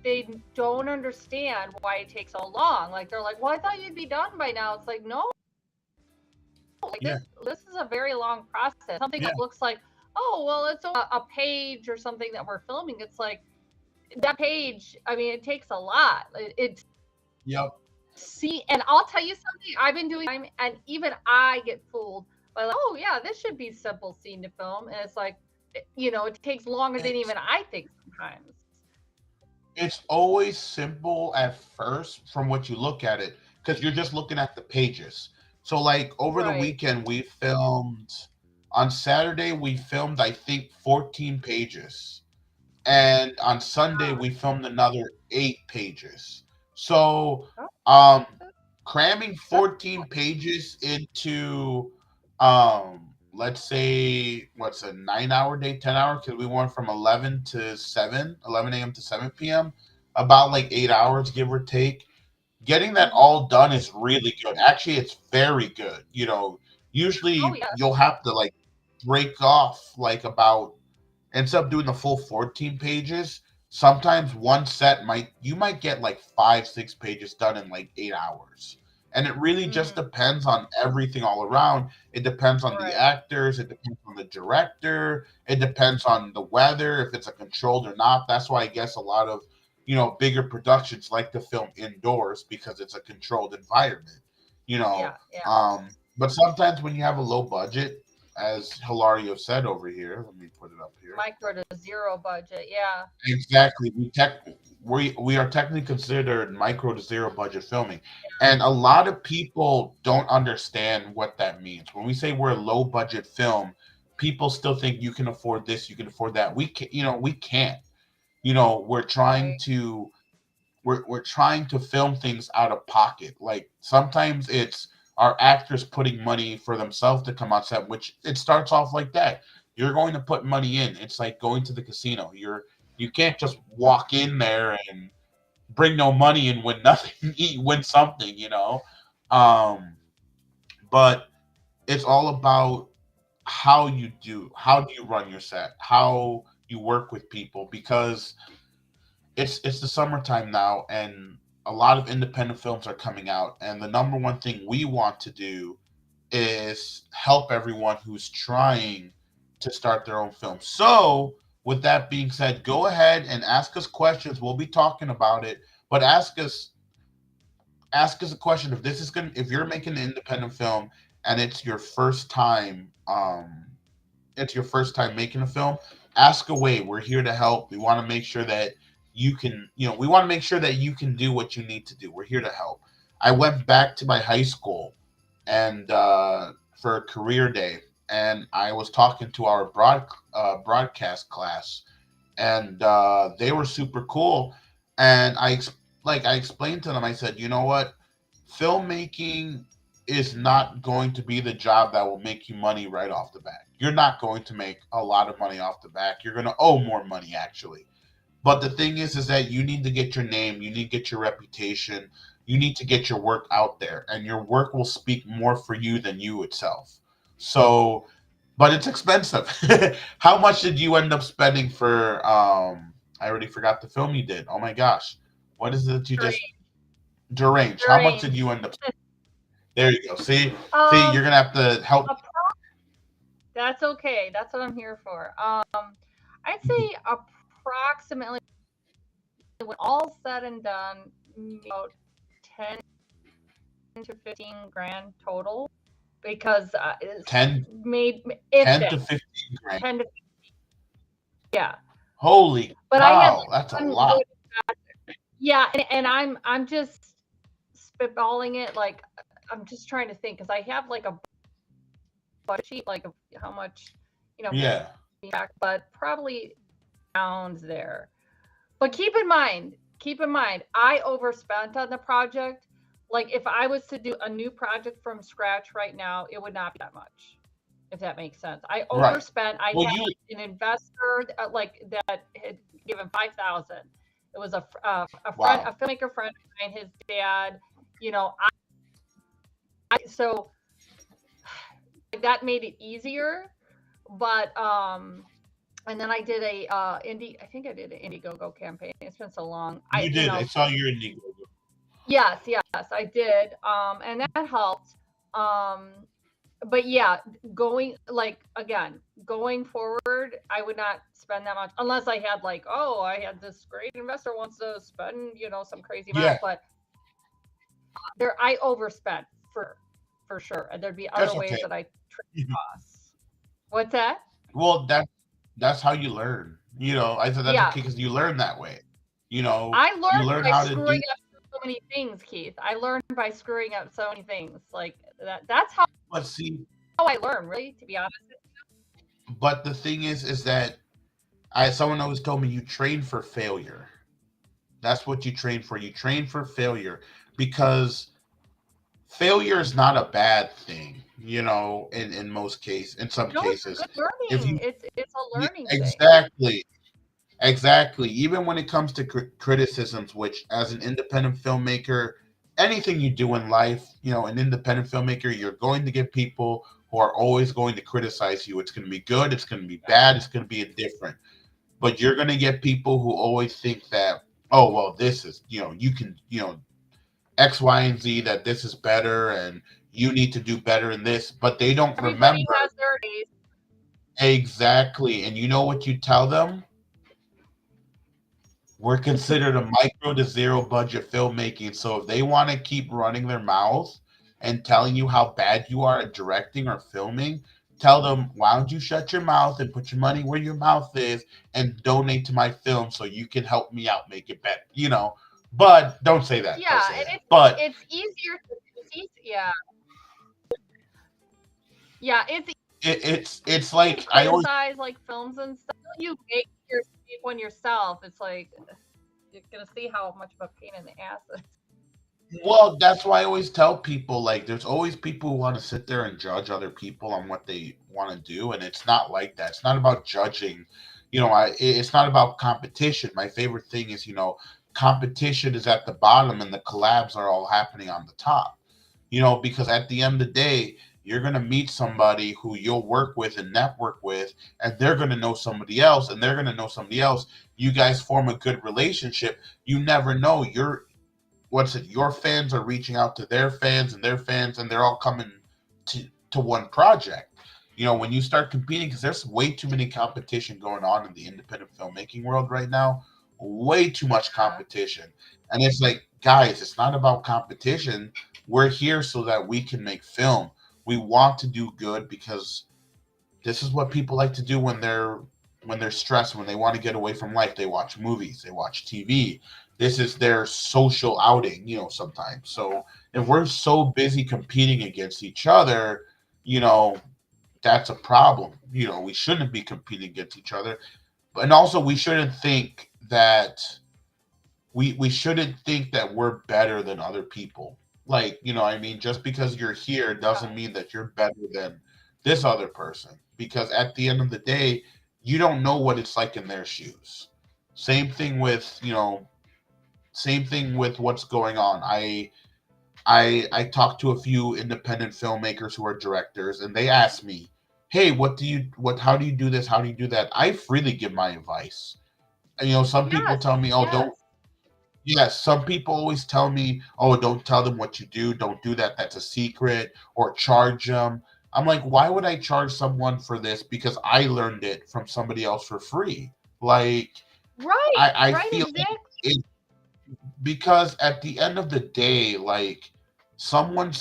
they don't understand why it takes so long. Like they're like, well, I thought you'd be done by now. It's like, no, like yeah, this is a very long process. Something yeah, that looks like, oh well, it's a page or something that we're filming. It's like that page, I mean, it takes a lot. It's yep, see, and I'll tell you something. I've been doing time, and even I get fooled by like, oh yeah, this should be simple scene to film, and it's like, it takes longer than it's even I think sometimes. it's always simple at first from what you look at it because you're just looking at the pages. So like over the Right. weekend we filmed on Saturday we filmed I think 14 pages, and on Sunday we filmed another 8 pages. So Oh, um cramming that's 14 pages into let's say what's a 9 hour day, 10 hours, because we went from 11 to 7, 11 a.m. to 7 p.m., about like 8 hours give or take. Getting that mhm. all done is really good. Actually, it's very good. Oh Usually yeah. you'll have to like break off like about instead of doing the full 14 pages, sometimes one set might get like 5, 6 pages done in like 8 hours. And it really just Mm, depends on everything all around. It depends on the right. actors, it depends on the director, it depends on the weather, if it's a controlled or not. That's why I guess a lot of bigger productions like to film indoors because it's a controlled environment. You know, Yeah, yeah. but sometimes when you have a low budget, as Hilario said over here, let me put it up here. Micro to zero budget. Yeah. Exactly. We are technically considered micro to zero budget filming. And a lot of people don't understand what that means. When we say we're a low budget film, people still think you can afford this, you can afford that. We can, we can't. We're trying Right. to we're trying to film things out of pocket. Like sometimes it's our actors putting money for themselves to come on set, which it starts off like that. You're going to put money in. It's like going to the casino. You can't just walk in there and bring no money and win nothing, win something. Um, but it's all about how do you run your set, how you work with people, because it's the summertime now, and a lot of independent films are coming out, and the number one thing we want to do is help everyone who's trying to start their own film. So with that being said, go ahead and ask us questions. We'll be talking about it, but ask us a question. If you're making an independent film and it's your first time making a film, ask away. We're here to help. We want to make sure that we want to make sure that you can do what you need to do. We're here to help. I went back to my high school and for a career day, and I was talking to our broadcast class, and they were super cool. And I explained to them. I said, you know what, filmmaking is not going to be the job that will make you money right off the bat. You're not going to make a lot of money off the bat. You're going to owe more money actually. But the thing is that you need to get your name, you need to get your reputation, you need to get your work out there, and your work will speak more for you than you itself. So, but it's expensive. How much did you end up spending for? I already forgot the film you did. Oh my gosh, what is it that you just Deranged. deranged? How much did Deranged. you end up? There you go. See, Um, you're gonna have to help. appro- that's okay. That's what I'm here for. I'd say approximately when all said and done, about 10 to 15 grand total, because it's 10, made if 10 that to 15 grand. 10 to yeah. Holy But I had cow, like that's a one lot. good yeah, and I'm just spitballing it like I'm just trying to think because I have like a budget sheet like of how much Yeah. back, but probably around there. But keep in mind, I overspent on the project. Like if I was to do a new project from scratch right now, it would not be that much, if that makes sense. I Right. overspent. I Well, had you an investor like that had given 5,000. It was wow. a filmmaker friend of mine, his dad. You know, so that made it easier. But and then I did a I think I did an Indiegogo campaign. It's been so long. You did. I saw your Indiegogo. Yes, I did. And that helped. Um, but yeah, going like again, going forward, I would not spend that much unless I had like, oh, I had this great investor wants to spend, some crazy amount. Yeah, But there, I overspent for sure. And there'd be other that's ways okay. that I trade costs. What's that? Well, that's how you learn. I said that's Yeah, okay because you learn that way. I You learned learn by how to screwing do. up so many things, Keith. I learned by screwing up so many things. Like that's how But see, I learn, really, to be honest. but the thing is that I someone always told me you train for failure. That's what you train for. You train for failure because failure is not a bad thing. In some No, it's a cases, good if learning. It's a learning thing. exactly. Exactly. Even when it comes to criticisms, which as an independent filmmaker, anything you do in life, an independent filmmaker, you're going to get people who are always going to criticize you. It's going to be good, it's going to be Yeah. bad, it's going to be indifferent. But you're going to get people who always think that, oh, well, this is, you can, X, Y, and Z, that this is better and you need to do better in this, but they don't Everybody remember has their days. exactly. And you know what you tell them? We're considered a micro to zero budget filmmaking. So if they want to keep running their mouth and telling you how bad you are at directing or filming, tell them, why don't you shut your mouth and put your money where your mouth is and donate to my film so you can help me out, make it better. But don't say that. Don't Yeah, say and that. But it's easier to yeah. Yeah, it's it's easy to like I always criticize like films and stuff. You make your one yourself. It's like you're gonna see how much of a pain in the ass it is. Well, that's why I always tell people, like, there's always people who want to sit there and judge other people on what they want to do, and it's not like that. It's not about judging. It's not about competition. My favorite thing is, competition is at the bottom and the collabs are all happening on the top. Because at the end of the day, you're going to meet somebody who you'll work with and network with, and they're going to know somebody else, and they're going to know somebody else. You guys form a good relationship. You never know. Your fans are reaching out to their fans and their fans, and they're all coming to one project. When you start competing, because there's way too many competition going on in the independent filmmaking world right now, way too much Yeah. competition. And it's like, guys, it's not about competition. We're here so that we can make film. We want to do good because this is what people like to do when they're stressed, when they want to get away from life. They watch movies, they watch TV. This is their social outing, sometimes. So if we're so busy competing against each other, you know, that's a problem. We shouldn't be competing against each other. And also we shouldn't think that we're better than other people. Like, I mean, just because you're here doesn't Yeah. mean that you're better than this other person. Because at the end of the day, you don't know what it's like in their shoes. Same thing with, what's going on. I talked to a few independent filmmakers who are directors, and they ask me, "Hey, how do you do this? How do you do that?" I freely give my advice. And, some people Yes. tell me, "Oh, don't." Yes. Yes, some people always tell me, "Oh, don't tell them what you do. Don't do that. That's a secret." Or charge them. I'm like, why would I charge someone for this? Because I learned it from somebody else for free. Like, Right. I Right. feel like Exactly. it, because at the end of the day, like, someone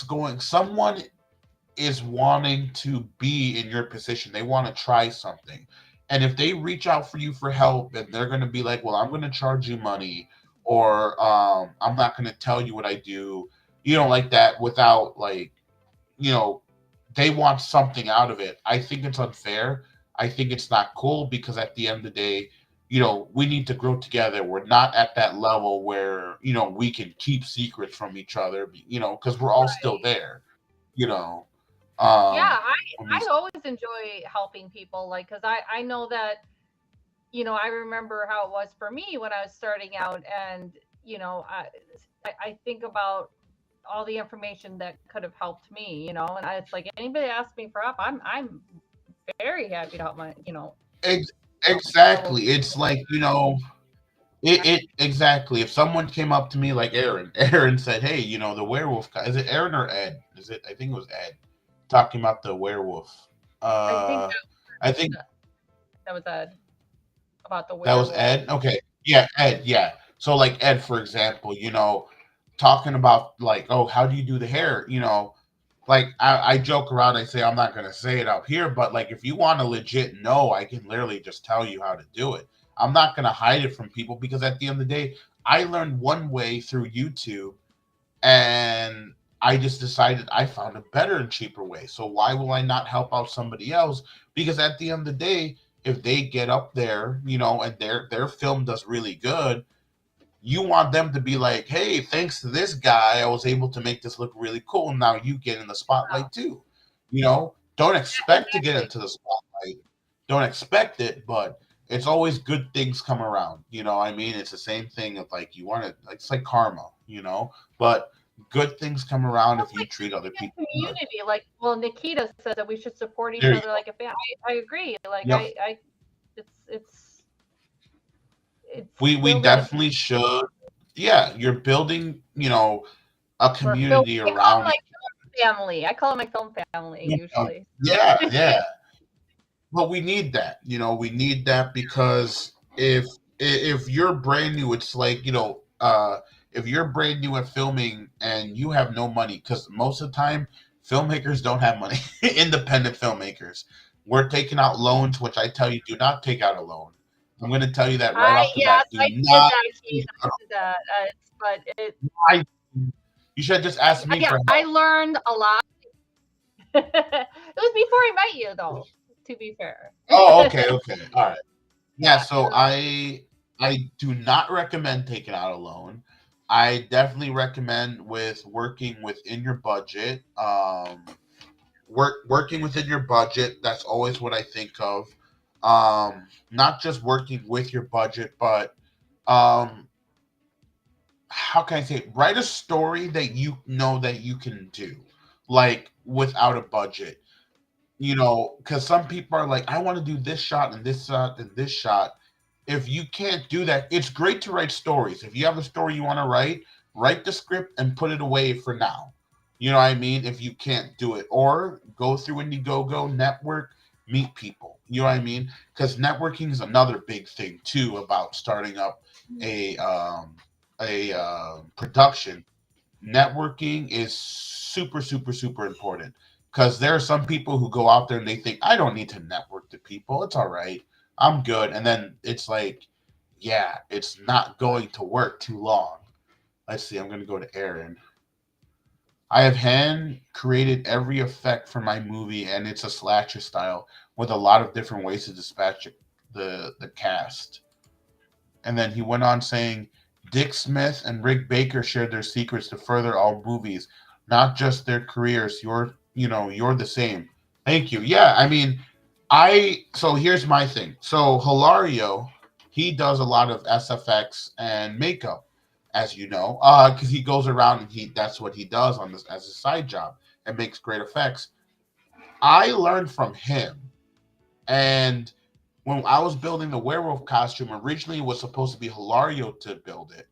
is wanting to be in your position. They want to try something. And if they reach out for you for help and they're going to be like, well, I'm going to charge you money, or I'm not going to tell you what I do, like that, without, like, you know, they want something out of it. I think it's unfair. I think it's not cool because at the end of the day, we need to grow together. We're not at that level where, we can keep secrets from each other, because we're all still Right. there, you know. Yeah. Let me I always enjoy helping people, like, because I know that I remember how it was for me when I was starting out, and I think about all the information that could have helped me, and it's like anybody asks me for help, I'm very happy to help ex- fellow exactly. people. It's like, it exactly. If someone came up to me like Aaron, Aaron said, "Hey, the werewolf guy." Is it Aaron or Ed? Is it? I think it was Ed talking about the werewolf. I think Uh, I think that was about the that was werewolf. Ed. Okay, yeah, Ed. Yeah. So like Ed, for example, talking about, like, oh, how do you do the hair? Like, I joke around. I say I'm not gonna say it out here, but like, if you want to legit know, I can literally just tell you how to do it. I'm not gonna hide it from people because at the end of the day, I learned one way through YouTube, and I just decided I found a better and cheaper way. So why will I not help out somebody else? Because at the end of the day, if they get up there, and their film does really good, you want them to be like, hey, thanks to this guy, I was able to make this look really cool. Now you get in the Oh, spotlight too. Don't yeah, expect to get exactly. into the spotlight. Don't expect it, but it's always good things come around. I mean, it's the same thing of, like, you want to, like, it's like karma, but Good things come around Well, if it's you like treat other building people a good. community. Like, well, Nikita says that we should support each There you other go. like a family. I agree. Like, Yep. it's it's We building. definitely should. Yeah, you're building, a We're film. community I call it around my film family. I call it my film family usually. yeah, yeah. But we need that. We need that because if you're brand new, it's like, if you're brand new at filming and you have no money, because most of the time filmmakers don't have money. Independent filmmakers. We're taking out loans, which I tell you, do not take out a loan. I'm going to tell you that right I off the bat. yes, Do I did not that, take Keith. I out did that. But it. a loan. You should just ask me Yeah, for I help. learned a lot. It was before I met you, though. To be fair. Oh, okay, okay. All right. Yeah, Yeah, so I do not recommend taking out a loan. I definitely recommend with working within your budget. Working within your budget. That's always what I think of. Not just working with your budget, but um, how can I say it? Write a story that you know that you can do, like without a budget. Because some people are like, I want to do this shot and this shot and this shot. If you can't do that, it's great to write stories. If you have a story you want to write the script and put it away for now. You know what I mean? If you can't do it, or go through Indiegogo, network, meet people. You know what I mean? Because networking is another big thing too about starting up a production. Networking is super, super, super important because there are some people who go out there and they think, I don't need to network to people. It's all right. I'm good. And then it's like, yeah, it's not going to work too long. Let's see. I'm going to go to Aaron. I have hand created every effect for my movie, and it's a slasher style with a lot of different ways to dispatch the cast. And then he went on saying, Dick Smith and Rick Baker shared their secrets to further all movies, not just their careers. You're the same. Thank you. Yeah, I mean, so here's my thing. So Hilario, he does a lot of SFX and makeup, as you know, because he goes around and that's what he does on this as a side job and makes great effects. I learned from him, and when I was building the werewolf costume, originally it was supposed to be Hilario to build it,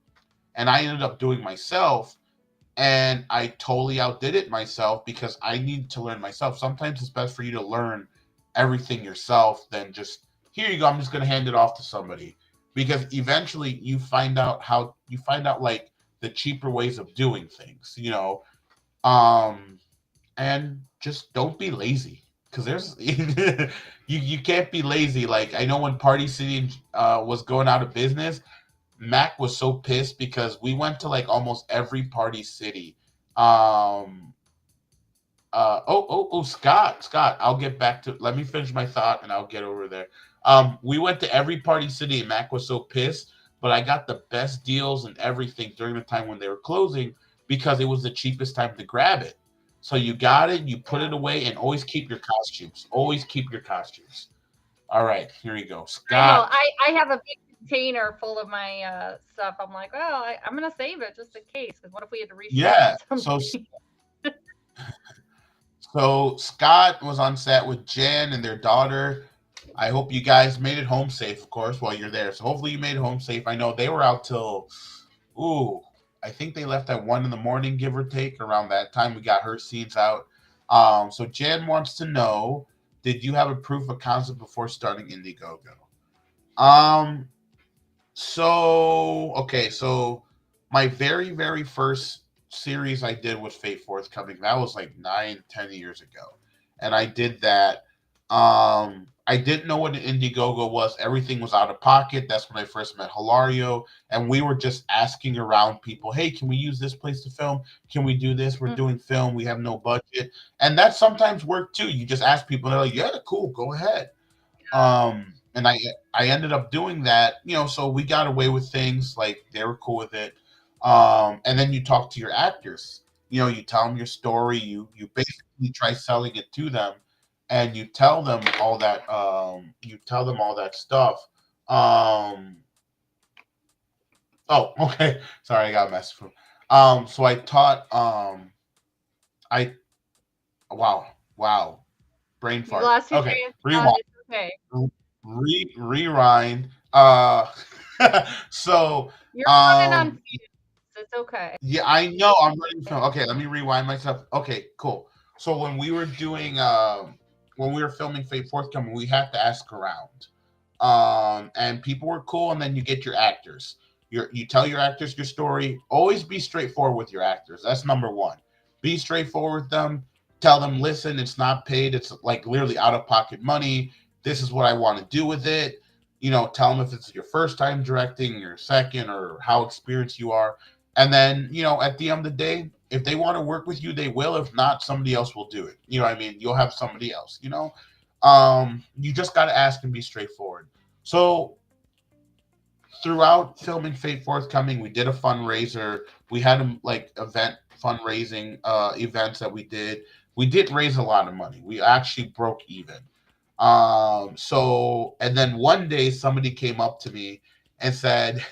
and I ended up doing myself, and I totally outdid it myself because I need to learn myself. Sometimes it's best for you to learn everything yourself than just here you go. I'm just going to hand it off to somebody because eventually you find out like the cheaper ways of doing things. Um, and just don't be lazy because there's you can't be lazy. Like I know when Party City was going out of business, Mac was so pissed because we went to like almost every Party City. um Scott, I'll get back to, let me finish my thought and I'll get over there. We went to every Party City and Mac was so pissed, but I got the best deals and everything during the time when they were closing because it was the cheapest time to grab it. So you got it, you put Yeah. it away, and always keep your costumes. Always keep your costumes. All right, here you go. I know. Scott. I have a big container full of my stuff. I'm like, well, I'm gonna save it just in case. Because what if we had to reshoot Yeah. something? So Scott was on set with Jan and their daughter. I hope you guys made it home safe, of course, while you're there. So hopefully you made it home safe. I know they were out till, ooh, I think they left at 1 in the morning, give or take. Around that time, we got her scenes out. So Jan wants to know, did you have a proof of concept before starting Indiegogo? Um, so my very, very first series I did was Fate Forthcoming. That was like 9, 10 years ago. And I did that. I didn't know what an Indiegogo was. Everything was out of pocket. That's when I first met Hilario. And we were just asking around people, hey, can we use this place to film? Can we do this? We're Mm, doing film. We have no budget. And that sometimes worked too. You just ask people, and they're like, yeah, cool, go ahead. And I ended up doing that, so we got away with things, like they were cool with it. And then you talk to your actors, you tell them your story, you basically try selling it to them, and you tell them all that stuff. um oh, okay. Sorry, I got a message from. So I taught I wow, wow, brain You fart. lost your Okay, train of thought. rewind. It's okay. Rewind. So You're running on um fumes. It's okay. yeah, I know I'm running film. Okay, let me rewind myself. Okay, cool. So when we were filming Fate Forthcoming, we had to ask around. And people were cool, and then you get your actors. You tell your actors your story. Always be straightforward with your actors. That's number one. Be straightforward with them. Tell them, listen, it's not paid. It's like literally out of pocket money. This is what I want to do with it. Tell them if it's your first time directing, your second, or how experienced you are. And then, at the end of the day, if they want to work with you, they will. If not, somebody else will do it. You know what I mean? You'll have somebody else, you just got to ask and be straightforward. So throughout filming Fate Forthcoming, we did a fundraiser. We had like event fundraising events that we did. We did raise a lot of money. We actually broke even. So and then one day somebody came up to me and said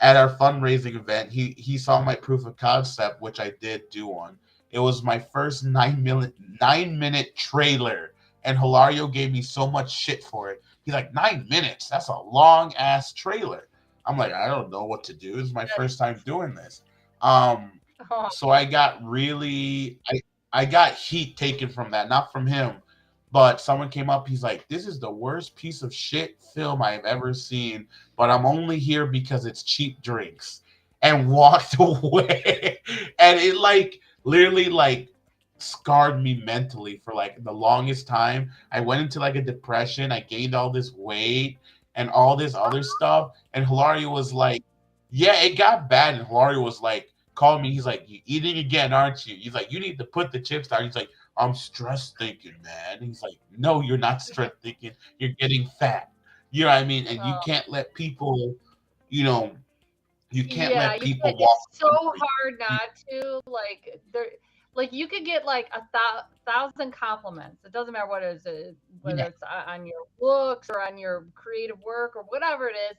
at our fundraising event, he saw my proof of concept, which I did do one. It was my first 9-minute trailer, and Hilario gave me so much shit for it. He's like, 9 minutes? That's a long ass trailer. I'm like, I don't know what to do. This is my first time doing this. Um, Oh, so I got heat taken from that, not from him, but someone came up. He's like, "This is the worst piece of shit film I've ever seen, but I'm only here because it's cheap drinks," and walked away. And it like literally like scarred me mentally for like the longest time. I went into like a depression. I gained all this weight and all this other stuff. And Hilario was like, "Yeah, it got bad." And Hilario was like, called me. He's like, "You eating again, aren't you?" He's like, "You need to put the chips down." He's like, "I'm stress thinking, man." He's like, "No, you're not stress thinking. You're getting fat." You know what I mean? And you oh. can't let people, you know, you can't Yeah, let you people can't. walk It's so over hard you. not to like there. Like you could get like thousand compliments. It doesn't matter what it is, whether Yeah, it's on your looks or on your creative work or whatever it is,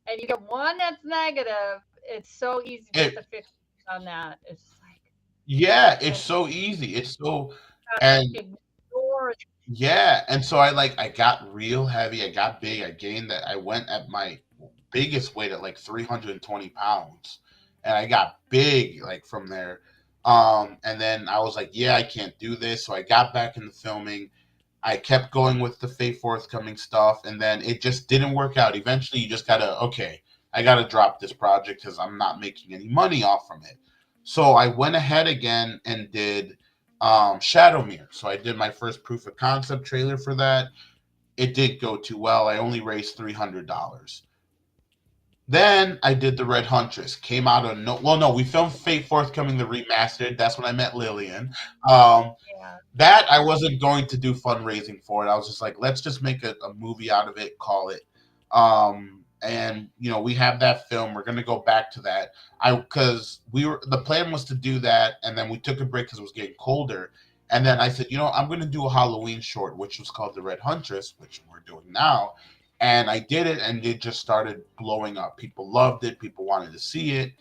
and you get one that's negative. It's so easy just it, to fix on that. It's just like yeah, it's and so easy. It's so, and ignore. yeah, and so I got real heavy. I got big. I gained that. I went at my biggest weight at like 320 pounds, and I got big like from there. And then I was like, yeah, I can't do this. So I got back into filming. I kept going with the Fate Forthcoming stuff, and then it just didn't work out. Eventually, you just gotta, okay, I gotta drop this project because I'm not making any money off from it. So I went ahead again and did Shadowmere. So I did my first proof of concept trailer for that. It did go too well. I only raised $300. Then I did the Red Huntress. Came out of no, well, no, we filmed Fate Forthcoming the remastered. That's when I met Lillian. Um, Yeah, that I wasn't going to do fundraising for it. I was just like, let's just make a movie out of it, call it. And we have that film. We're gonna go back to that. Because the plan was to do that, and then we took a break because it was getting colder. And then I said, I'm gonna do a Halloween short, which was called The Red Huntress, which we're doing now. And I did it, and it just started blowing up. People loved it. People wanted to see it,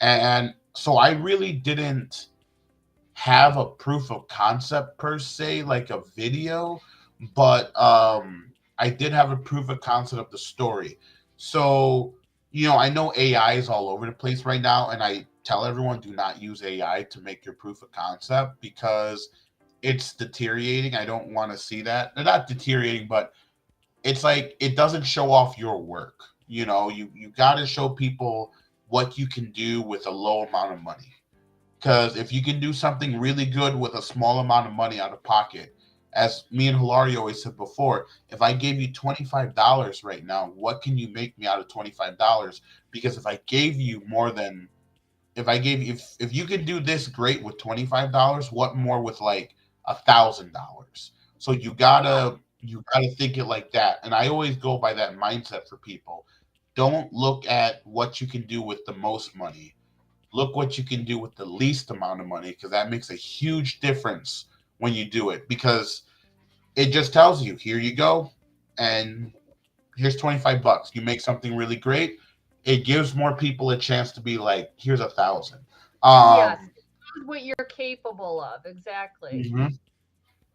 and so I really didn't have a proof of concept per se, like a video, but I did have a proof of concept of the story. So, I know AI is all over the place right now, and I tell everyone do not use AI to make your proof of concept because it's deteriorating. I don't want to see that. They're not deteriorating, but it's like it doesn't show off your work. You got to show people what you can do with a low amount of money. Because if you can do something really good with a small amount of money out of pocket, as me and Hilario always said before, if I gave you $25 right now, what can you make me out of $25? Because if I gave you more than if I gave you if you could do this great with $25, what more with like $1,000? So yeah. you gotta think it like that. And I always go by that mindset for people. Don't look at what you can do with the most money, look what you can do with the least amount of money because that makes a huge difference when you do it because it just tells you here you go and here's 25 bucks, you make something really great, it gives more people a chance to be like here's 1,000. Yes, Um, it shows what you're capable of. Exactly. mhm.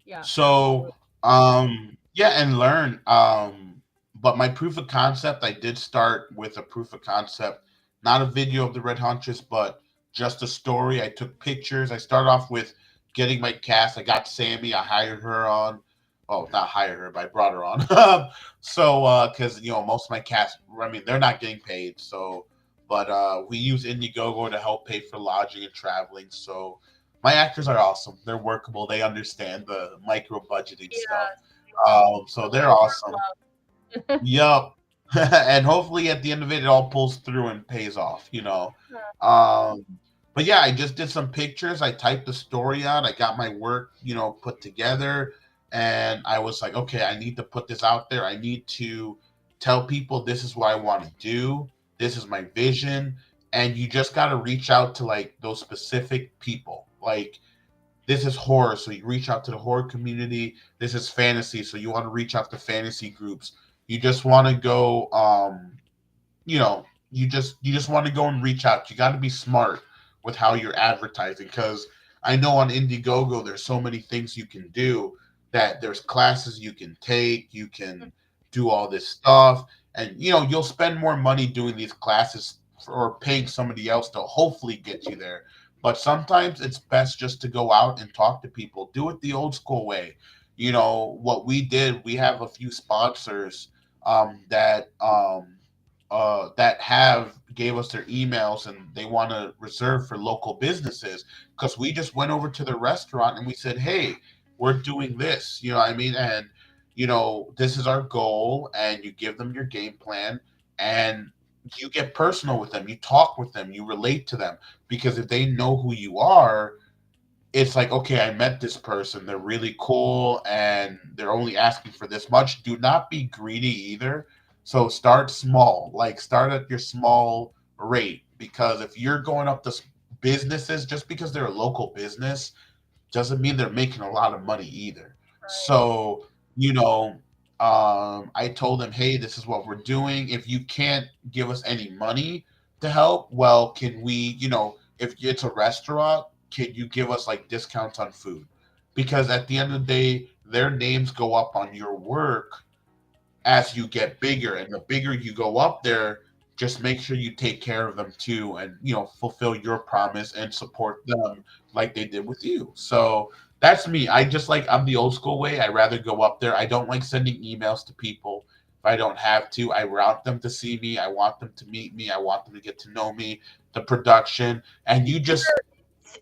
Yeah, So, absolutely. yeah, and learn. But my proof of concept, I did start with a proof of concept, not a video of the Red Huntress, but just a story. I took pictures. I started off with getting my cast. I got Sammy. I hired her on. Oh, not hired her, but I brought her on. So, because most of my cast, I mean, they're not getting paid. So, but we use Indiegogo to help pay for lodging and traveling. So my actors are awesome. They're workable. They understand the micro budgeting stuff. Yes, they love So the they're labor awesome. of love. Yup. And hopefully at the end of it, it all pulls through and pays off. Um, but yeah, I just did some pictures. I typed the story out. I got my work put together. And I was like, okay, I need to put this out there. I need to tell people this is what I want to do. This is my vision. And you just got to reach out to like those specific people. Like, this is horror, so you reach out to the horror community. This is fantasy, so you want to reach out to fantasy groups. You just want to go, you just want to go and reach out. You got to be smart with how you're advertising, because I know on Indiegogo there's so many things you can do, that there's classes you can take, you can do all this stuff, and you'll spend more money doing these classes or paying somebody else to hopefully get you there. But sometimes it's best just to go out and talk to people. Do it the old school way. What we did, we have a few sponsors that have gave us their emails, and they want to reserve for local businesses, because we just went over to the restaurant and we said, hey, we're doing this, what I mean, and this is our goal, and you give them your game plan, and you get personal with them, you talk with them, you relate to them, because if they know who you are, it's like, okay, I met this person. They're really cool and they're only asking for this much. Do not be greedy either. So start small. Like, start at your small rate, because if you're going up to businesses, just because they're a local business doesn't mean they're making a lot of money either. Right. So, you know, I told them, hey, this is what we're doing. If you can't give us any money to help, well, can if it's a restaurant, can you give us like discounts on food? Because at the end of the day, their names go up on your work as you get bigger, and the bigger you go up there, just make sure you take care of them too, and fulfill your promise and support them like they did with you. So that's me. I'm the old school way. I rather go up there. I don't like sending emails to people if I don't have to. I want them to see me. I want them to meet me. I want them to get to know me, the production, and you just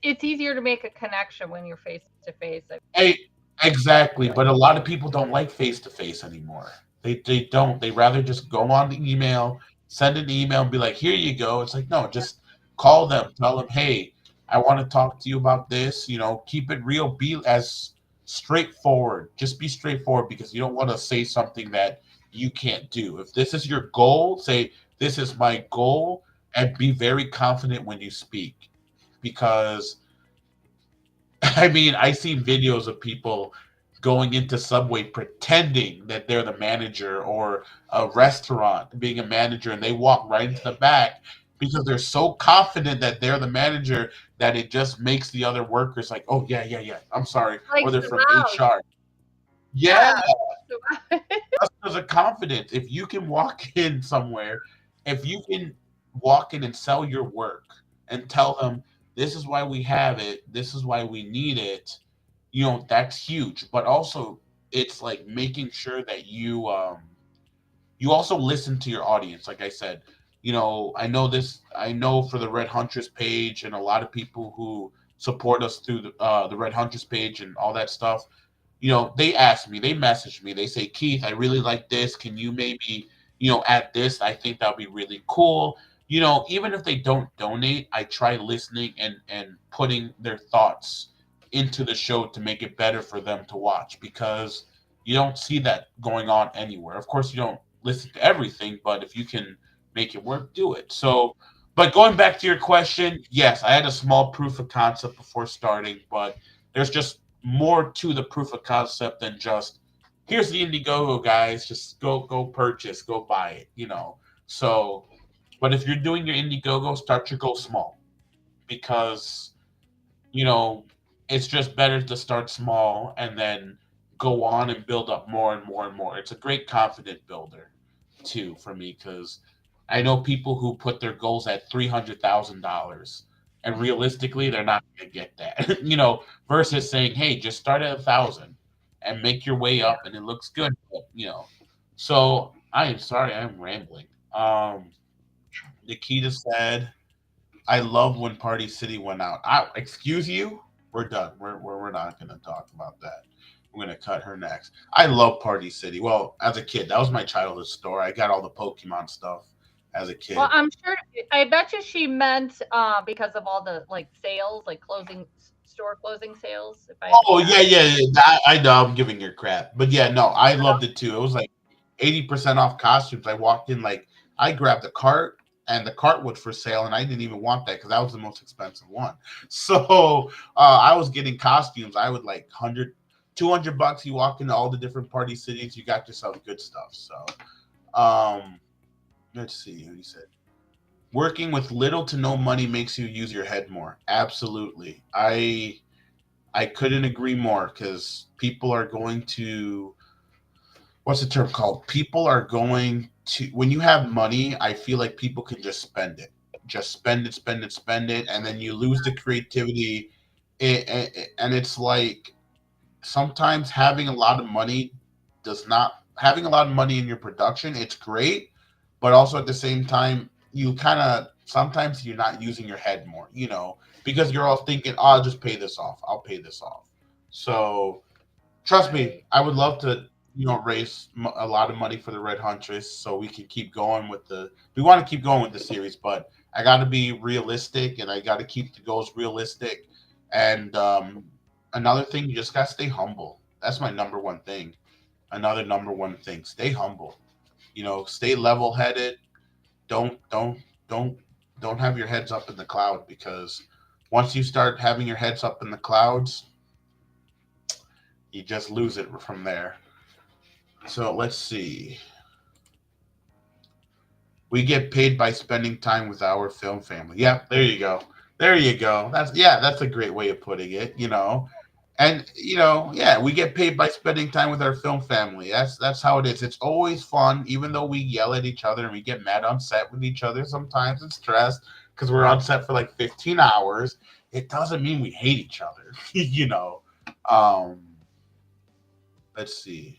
It's easier to make a connection when you're face to face. I Hey, feel exactly. like. But a lot of people don't like face to face anymore. They don't. They rather just go on the email, send an email, and be like, "Here you go." It's like, no, just call them, tell them, "Hey, I want to talk to you about this." Keep it real. Be as straightforward. Just be straightforward, because you don't want to say something that you can't do. If this is your goal, say, "This is my goal," and be very confident when you speak, because I mean, I see videos of people going into Subway pretending that they're the manager, or a restaurant being a manager, and they walk right into the back because they're so confident that they're the manager, that it just makes the other workers like, oh, yeah, yeah, yeah, I'm sorry. Like Or they're from surround. HR. Yeah, Yeah. just because of confidence. If you can walk in somewhere, if you can walk in and sell your work and tell them, this is why we have it, this is why we need it, that's huge. But also, it's like making sure that you also listen to your audience. Like I said, I know for the Red Huntress page, and a lot of people who support us through the Red Huntress page and all that stuff, they ask me, they message me, they say, Keith, I really like this. Can you maybe, add this? I think that'll be really cool. Even if they don't donate, I try listening and putting their thoughts into the show to make it better for them to watch, because you don't see that going on anywhere. Of course, you don't listen to everything, but if you can make it work, do it. So, but going back to your question, yes, I had a small proof of concept before starting, but there's just more to the proof of concept than just, here's the Indiegogo, guys, just go purchase, go buy it. So, but if you're doing your Indiegogo, start your goal small, because you know, it's just better to start small and then go on and build up more and more and more. It's a great confident builder too for me because I know people who put their goals at $300,000 and realistically they're not going to get that. Versus saying, "Hey, just start at 1,000 and make your way Yeah. up and it looks good." But. So I am sorry, I'm rambling. Nikita said I love when Party City went out. Excuse you? We're done. We're not going to talk about that. We're going to cut her next. I love Party City. Well, as a kid, that was my childhood store. I got all the Pokemon stuff as a Well, kid. I'm sure. I bet you she meant because of all the like sales, like store closing sales. If I had to Oh yeah, guess. yeah, yeah. I know I'm giving her crap, but yeah, no, I loved it too. It was like 80% off costumes. I walked in like I grabbed the cart and the cart was for sale, and I didn't even want that because that was the most expensive one. So I was getting costumes. I would like 100, $200. You walk into all the different party cities, you got yourself good stuff. So um, let's see what he said. Working with little to no money makes you use your head more. Absolutely. I couldn't agree more because people are going to what's the term called? People are going to when you have money, I feel like people can just spend it. Just spend it, spend it, spend it, and then you lose the creativity. And it's like sometimes having a lot of money does not having a lot of money in your production, it's great, but also at the same time, you kind of sometimes you're not using your head more, because you're all thinking, oh, I'll just pay this off. I'll pay this off. So trust me, Right. I would love to, raise a lot of money for the Red Huntress so we can keep going with we want to keep going with the series, but I got to be realistic and I got to keep the goals realistic. And another thing, you just got to stay humble. That's my number one thing. Another number one thing, stay humble. Stay level headed. Don't don't don't have your heads up in the cloud because once you start having your heads up in the clouds, you just lose it from there. So let's see. We get paid by spending time with our film family. Yep, there you go. There you go. That's a great way of putting it, And yeah, we get paid by spending time with our film family. That's how it is. It's always fun, even though we yell at each other and we get mad on set with each other sometimes and stressed because we're on set for like 15 hours. It doesn't mean we hate each other, Um, let's see.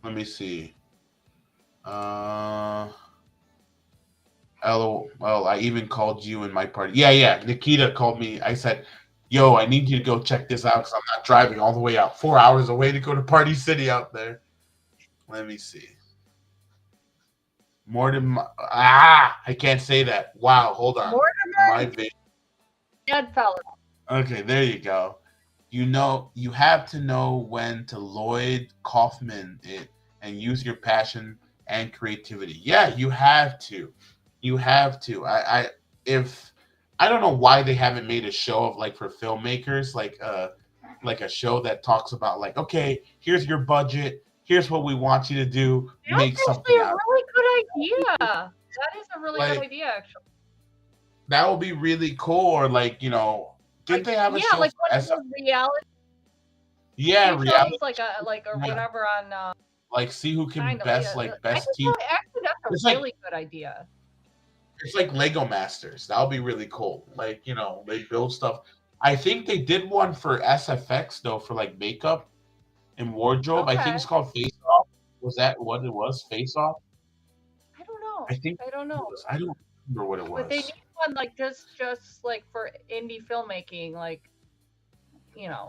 Let me see. Uh, well, I even called you in my party. Yeah, yeah. Nikita called me. I said, "Yo, I need you to go check this out because I'm not driving all the way out 4 hours away to go to Party City out there." Let me see. More than I can't say that. Wow, hold on. My Mortimer vision. dead fella. Okay, there you go. You have to know when to Lloyd Kaufman it and use your passion and creativity. Yeah, you have to. You have to. If I don't know why they haven't made a show of like for filmmakers, like a show that talks about like, okay, here's your budget, here's what we want you to do, make That's actually something a out of really good idea. That is a it. really good Like idea, actually. that would be really cool. Or like, didn't Like, they have a yeah, show like for one of SF? those reality Yeah, reality shows, like or show. whatever on Like see who can kind of. best like I best think team. actually that's a It's like really good idea. it's like Lego Masters. That would be really cool. Like they build stuff. I think they did one for SFX though for like makeup and wardrobe. I think Okay, it's called Face Off. Was that what it was? Face Off. I don't know. I think I don't it know, was. I don't remember what it but they was. need one like just like for indie filmmaking, like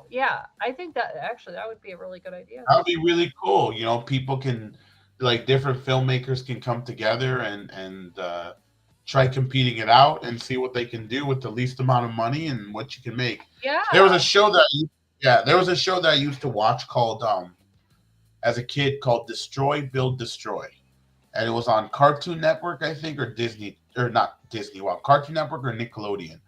yeah. I think that actually that would be a really good idea. That would be really cool. People can like different filmmakers can come together and try competing it out and see what they can do with the least amount of money and what you can make. There was a Yeah. show that yeah, there was a show that I used to watch called as a kid called Destroy Build Destroy. And it was on Cartoon Network, I think, or Disney, or not Disney, well, Cartoon Network or Nickelodeon.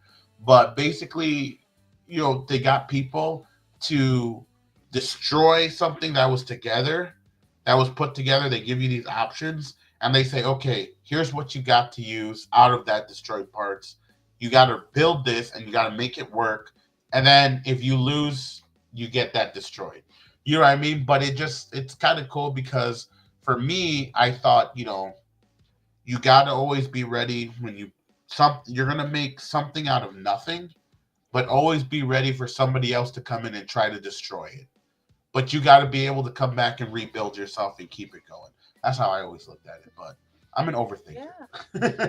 But basically, they got people to destroy something that was put together. They give you these options, and they say, okay, here's what you got to use out of that destroyed parts. You got to build this and you got to make it work. And then if you lose, you get that destroyed. You know what I mean? But it's kind of cool because for me, I thought, you got to always be ready when you're going to make something out of nothing, but always be ready for somebody else to come in and try to destroy it. But you got to be able to come back and rebuild yourself and keep it going. That's how I always looked at it. But I'm an overthinker. Yeah.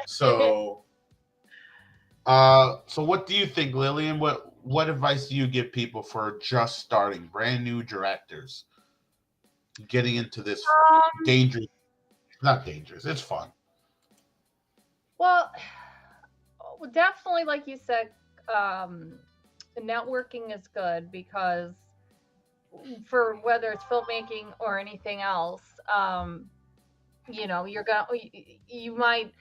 so, so what do you think, Lillian? What advice do you give people for just starting, brand new directors, getting into this um, dangerous? Not dangerous. It's fun. well, definitely, like you said, um, networking is good because for whether it's filmmaking or anything else, you're gonna you might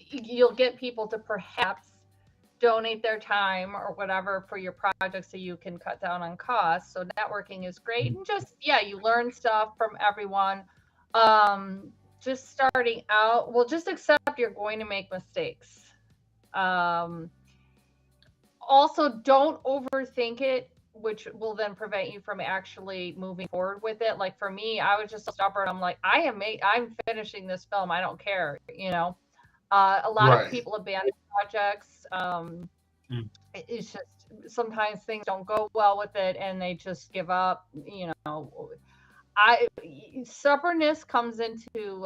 you'll get people to perhaps donate their time or whatever for your project so you can cut down on costs. So networking is great. And just, yeah, you learn stuff from everyone. Just starting out, well, just accept you're going to make mistakes. Um, Also, don't overthink it, which will then prevent you from actually moving forward with it. Like for me, I was just so stubborn. I'm like, I'm finishing this film. I don't care. A lot of Right. people abandon projects. Mm. It's just sometimes things don't go well with it and they just give up. I Stubbornness comes into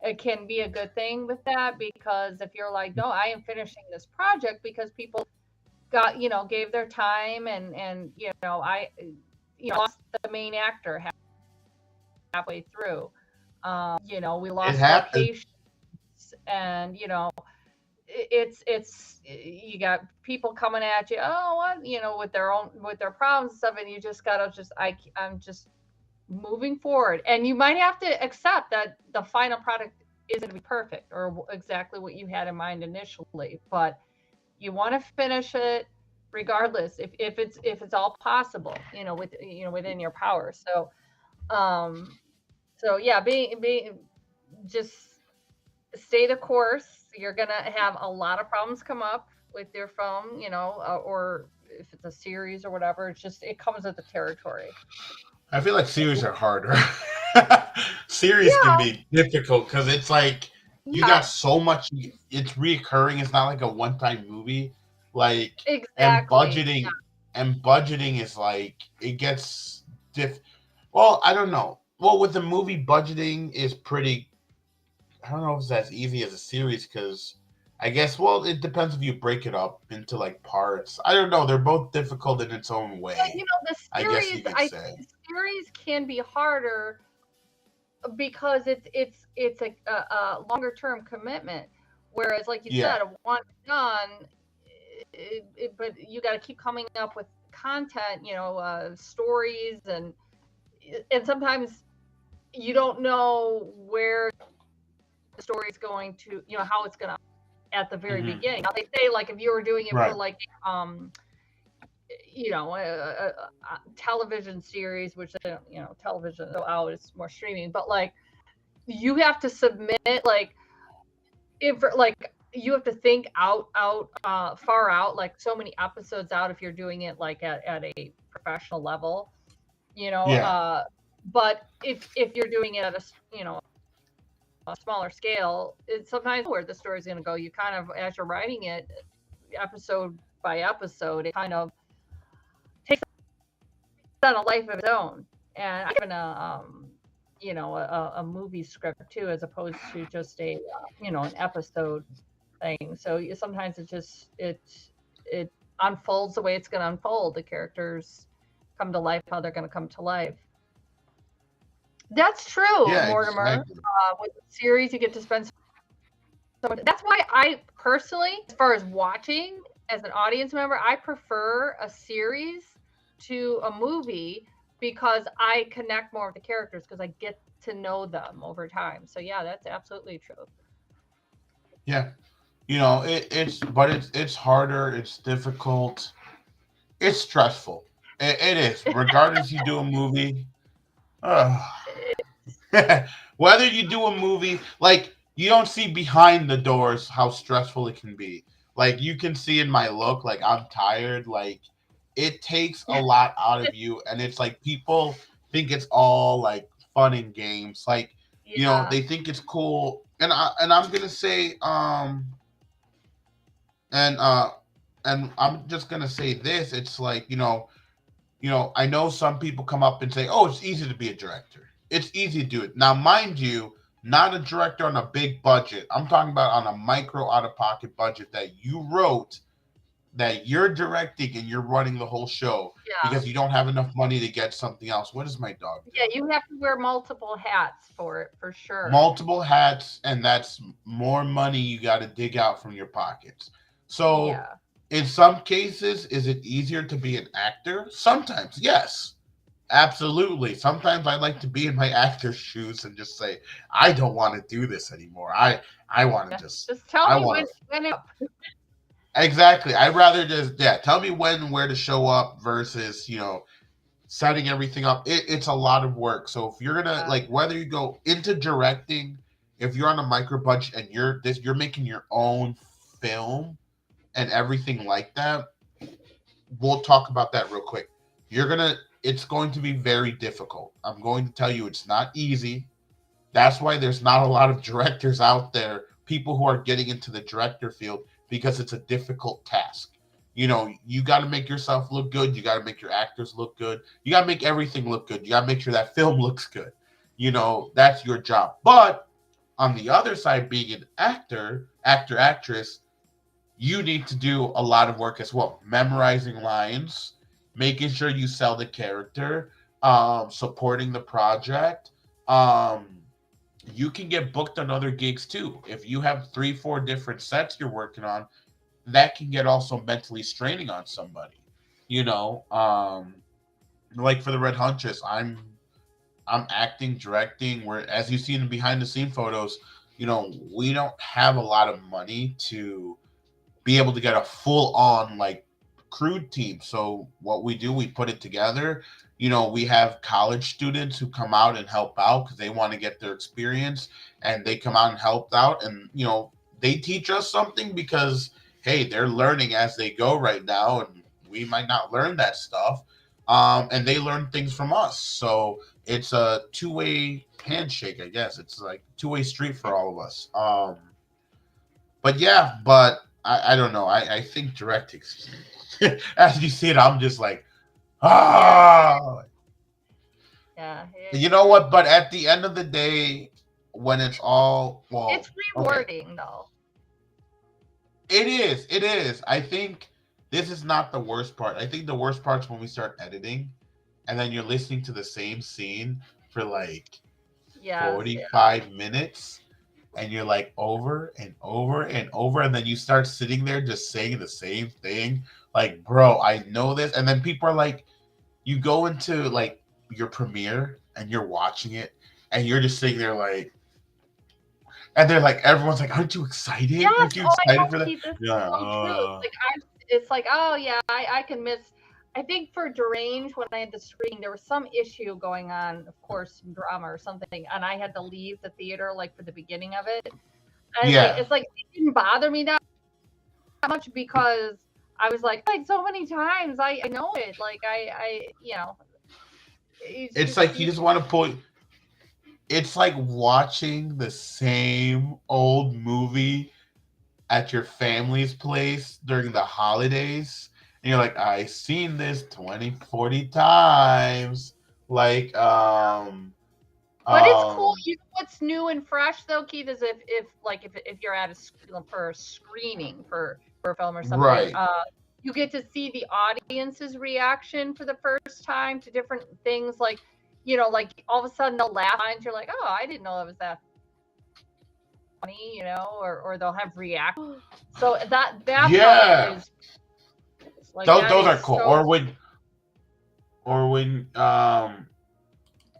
it can be a good thing with that because if you're like, no, I am finishing this project because people gave their time and I lost the main actor halfway through. We It lost happens. location and it's you got people coming at you, oh, what, with their problems and stuff, and you just gotta I'm just moving forward, and you might have to accept that the final product isn't going to be perfect or exactly what you had in mind initially, but you want to finish it regardless if it's all possible, within your power. So yeah, being just stay the course. You're gonna have a lot of problems come up with your phone, or if it's a series or whatever. It comes with the territory. I feel like series are harder. Series can Yeah, be difficult because it's like you got yeah, so much. It's reoccurring. It's not like a one-time movie. Like and exactly. budgeting and budgeting is like it gets diff. Well, I don't know. Well, with the movie, budgeting is pretty. I don't know if it's as easy as a series because I guess it depends if you break it up into like parts. I don't know. They're both difficult in its own Yeah, way. the I guess you could say. series can be harder because it's a longer term commitment. Whereas, like you Yeah. said, a one and done, but you got to keep coming up with content, stories, and sometimes you don't know where the story is going to, how it's going to at the very Hmm. beginning. Now they say like if you were doing it for Right. like a television series, which television so out is more streaming, but like you have to submit like if like you have to think out far out, like so many episodes out if you're doing it like at a professional level, you know. Yeah. But if you're doing it at a smaller scale, it's sometimes where the story's going to go. You kind of, as you're writing it, episode by episode, it kind of takes on a life of its own. And I have a movie script too, as opposed to just an episode thing. So sometimes it unfolds the way it's going to unfold. The characters come to life how they're going to come to life. That's true, Yeah, Mortimer. exactly. With the series, you get to spend so much. That's why I personally, as far as watching as an audience member, I prefer a series to a movie because I connect more with the characters because I get to know them over time. So yeah, that's absolutely true. Yeah. But it's harder, it's difficult, it's stressful. It is. Regardless you do a movie. Uh, Whether you do a movie, like you don't see behind the doors how stressful it can be. Like you can see in my look, like I'm tired. Like it takes a lot out of you, and it's like people think it's all like fun and games. Like Yeah. they think it's cool, and I'm gonna say and and I'm just gonna say this. It's like I know some people come up and say, "Oh, it's easy to be a director. It's easy to do it." Now, mind you, not a director on a big budget. I'm talking about on a micro out of pocket budget that you wrote, that you're directing and you're running the whole show Yeah. because you don't have enough money to get something else. What is my dog Yeah, doing? you have to wear multiple hats for it, for sure. Multiple hats, and that's more money you got to dig out from your pockets. So, Yeah. in some cases, is it easier to be an actor? Sometimes, yes. Absolutely. Sometimes I like to be in my actor's shoes and just say, I don't want to do this anymore. I want to Yeah. just Just tell I me want to when it, exactly. I'd rather just tell me when and where to show up versus, setting everything up. It's a lot of work. So if you're gonna like whether you go into directing, if you're on a micro budget and you're making your own film and everything like that, we'll talk about that real quick. It's going to be very difficult. I'm going to tell you it's not easy. That's why there's not a lot of directors out there, people who are getting into the director field, because it's a difficult task. You got to make yourself look good. You got to make your actors look good. You got to make everything look good. You got to make sure that film looks good. That's your job. But on the other side, being an actress, you need to do a lot of work as well. Memorizing lines, making sure you sell the character, supporting the project. You can get booked on other gigs too. If you have 3, 4 different sets you're working on, that can get also mentally straining on somebody. You know, like for the Red Huntress, I'm acting, directing. Where as you see in the behind the scene photos, we don't have a lot of money to be able to get a full on like crude team. So what we do, we put it together. We have college students who come out and help out because they want to get their experience, and they come out and help out, and they teach us something because hey, they're learning as they go right now, and we might not learn that stuff. And they learn things from us. So it's a two-way handshake, I guess. It's like two-way street for all of us. But yeah, but I don't know. I think directing, as you see it, I'm just like, yeah, ah. yeah. You know what? But at the end of the day, when it's all It's well, okay, rewarding though. it is. It is. I think this is not the worst part. I think the worst part is when we start editing, and then you're listening to the same scene for like Yes, yeah. 45 minutes, and you're like over and over and over, and then you start sitting there just saying the same thing, like, bro, I know this. And then people are like, you go into like your premiere and you're watching it, and you're just sitting there like, and they're like, everyone's like, aren't you excited, Yes. aren't you Oh, I know, excited for that? Keith. This is Yeah, so true. It's like, oh yeah, I can miss. I think for Deranged, when I had the screening, there was some issue going on, of course, some drama or something, and I had to leave the theater like for the beginning of it. And yeah. it's like it didn't bother me that much because I was like so many times, I know it. Like it's It's just like you just want to pull. It's like watching the same old movie at your family's place during the holidays, and you're like, I seen this 20, 40 times. Like But it's cool. um You know what's new and fresh though, Keith, is if you're at for a screening for a film or something, right. you get to see the audience's reaction for the first time to different things. Like, like all of a sudden they'll laugh and you're like, oh, I didn't know that was that funny, or they'll have react. So that part Yeah. is like that Those is are cool. so Or when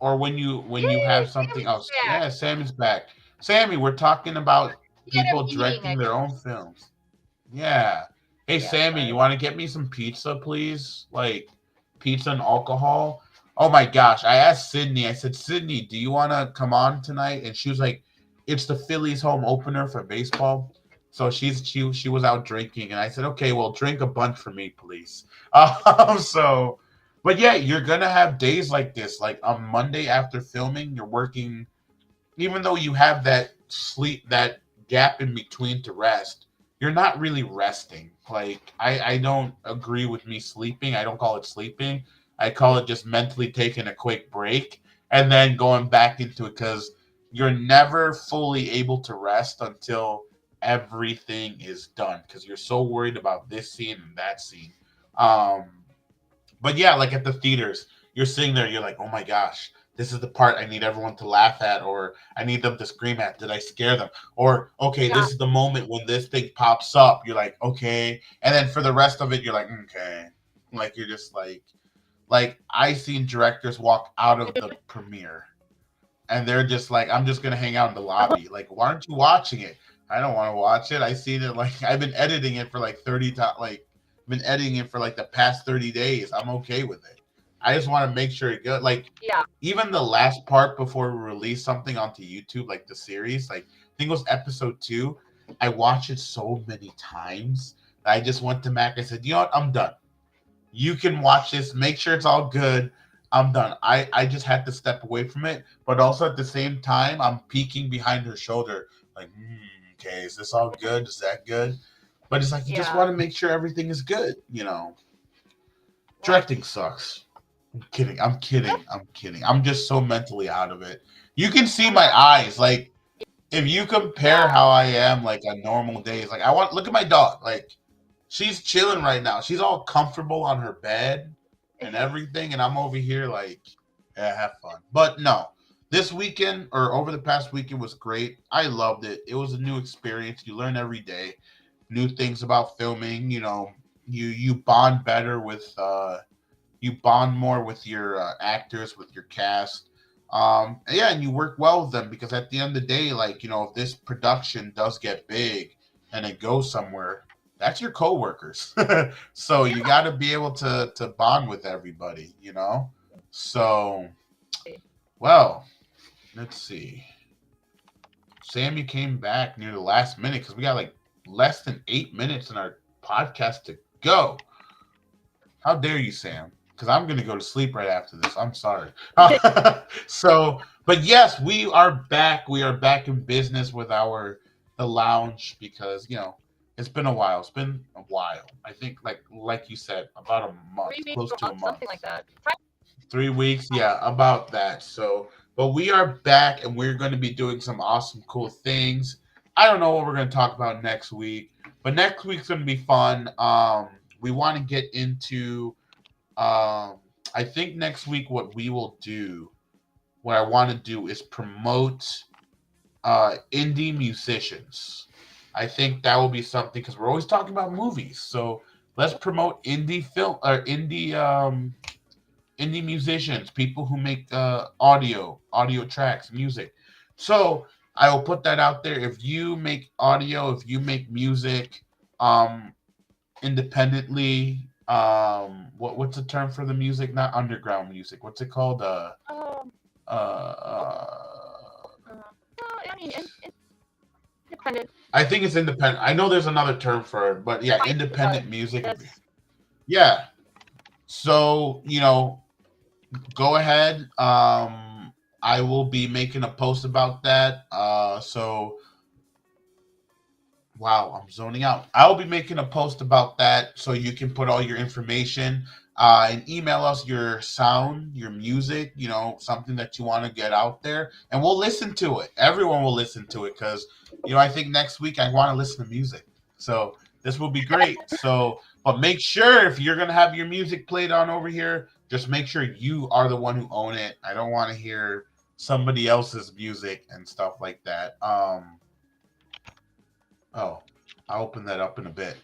or when you yay, have something Sammy's else. back. Yeah, Sammy's back. Sammy, we're talking about He had a people meeting, I directing their own guess. films. Yeah. Hey Yeah, Sammy, you sorry. want to get me some pizza, please? Like pizza and alcohol. Oh my gosh. I asked Sydney, I said, Sydney, do you want to come on tonight? And she was like, it's the Phillies home opener for baseball. So she was out drinking. And I said, okay, well, drink a bunch for me, please. So, but yeah, you're going to have days like this. Like on Monday after filming, you're working, even though you have that sleep, that gap in between to rest, you're not really resting. Like I don't agree with me sleeping. I don't call it sleeping. I call it just mentally taking a quick break and then going back into it because you're never fully able to rest until everything is done because you're so worried about this scene and that scene. Um, but yeah, like at the theaters, you're sitting there, you're like, oh my gosh, this is the part I need everyone to laugh at, or I need them to scream at. Did I scare them? Or, okay, Yeah. this is the moment when this thing pops up. You're like, okay. And then for the rest of it, you're like, okay. Like, you're just like, I seen directors walk out of the premiere and they're just like, I'm just going to hang out in the lobby. Like, why aren't you watching it? I don't want to watch it. I seen it like, I've been editing it for like 30 times. Like, been editing it for like the past 30 days. I'm okay with it. I just want to make sure it good. Like Yeah. even the last part before we release something onto YouTube, like the series, like I think it was episode 2. I watched it so many times. I just went to Mac. I said, you know what? I'm done. You can watch this. Make sure it's all good. I'm done. I just had to step away from it, but also at the same time, I'm peeking behind her shoulder, like, okay, is this all good? Is that good? But it's like you just Yeah. want to make sure everything is good, you know. Right. Directing sucks. I'm kidding. I'm kidding. I'm kidding. I'm just so mentally out of it. You can see my eyes. Like if you compare Yeah. how I am like on normal days, like I want look at my dog. Like she's chilling right now. She's all comfortable on her bed and everything, and I'm over here like, yeah, have fun. But no, this weekend or over the past weekend was great. I loved it. It was a new experience. You learn every day new things about filming. You know, you bond better with you bond more with your actors, with your cast. Yeah, and you work well with them because at the end of the day, like you know, if this production does get big and it goes somewhere, that's your coworkers. So you got to be able to bond with everybody, you know. So well, let's see. Sammy came back near the last minute because we got like less than 8 minutes in our podcast to go. How dare you, Sam? Because I'm going to go to sleep right after this. I'm sorry. So, but yes, we are back. We are back in business with our the lounge because you know it's been a while. It's been a while. I think like you said, about a month, 3 weeks close or a to a month, month. something like that. 3 weeks, yeah, about that. So, but we are back and we're going to be doing some awesome, cool things. I don't know what we're going to talk about next week, but next week's going to be fun. We want to get into, I think next week what we will do, what I want to do is promote indie musicians. I think that will be something because we're always talking about movies. So let's promote indie film or indie musicians, people who make audio tracks, music. So I will put that out there. If you make audio, if you make music, um, independently, what's the term for the music? Not underground music. What's it called? Um, Uh, uh I mean, independent. I think it's independent. I know there's another term for it, but yeah, independent music. Yes. Yeah. So you know, go ahead. I will be making a post about that. So wow, I'm zoning out. I will be making a post about that so you can put all your information and email us your sound, your music, you know, something that you want to get out there, and we'll listen to it. Everyone will listen to it because, you know, I think next week I want to listen to music. So this will be great. So, but make sure if you're going to have your music played on over here, just make sure you are the one who own it. I don't want to hear somebody else's music and stuff like that. Oh, I'll open that up in a bit.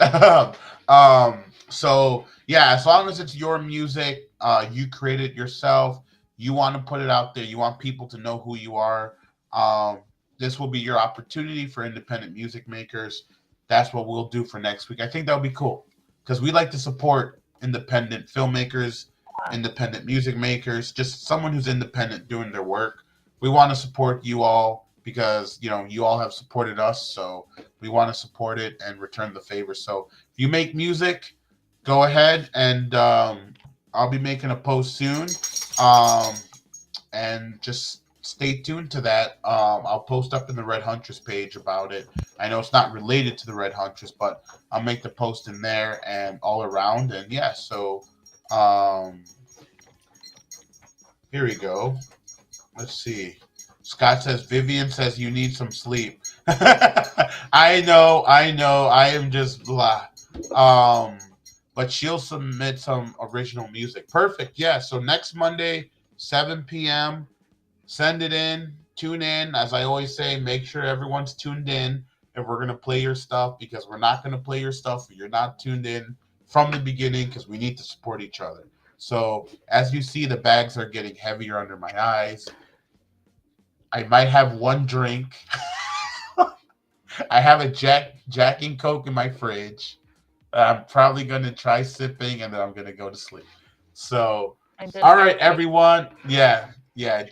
So yeah, as long as it's your music, you create it yourself, you want to put it out there, you want people to know who you are. Um, this will be your opportunity for independent music makers. That's what we'll do for next week. I think that'll be cool because we like to support independent filmmakers independent music makers, just someone who's independent doing their work. We want to support you all because you all have supported us, so we want to support it and return the favor. So if you make music, go ahead and I'll be making a post soon. Um, and just stay tuned to that. I'll post up in the Red Huntress page about it. I know it's not related to the Red Huntress, but I'll make the post in there and all around. And yeah, so um, here we go. Let's see. Scott says Vivian says you need some sleep. I know. I am just blah. Um, but she'll submit some original music. Perfect. Yeah. So next Monday, 7 p.m. Send it in, tune in. As I always say, make sure everyone's tuned in if we're going to play your stuff, because we're not going to play your stuff if you're not tuned in from the beginning, because we need to support each other. So as you see, the bags are getting heavier under my eyes. I might have one drink. I have a Jack and Coke in my fridge. I'm probably going to try sipping, and then I'm going to go to sleep. So, all right, everyone. Yeah.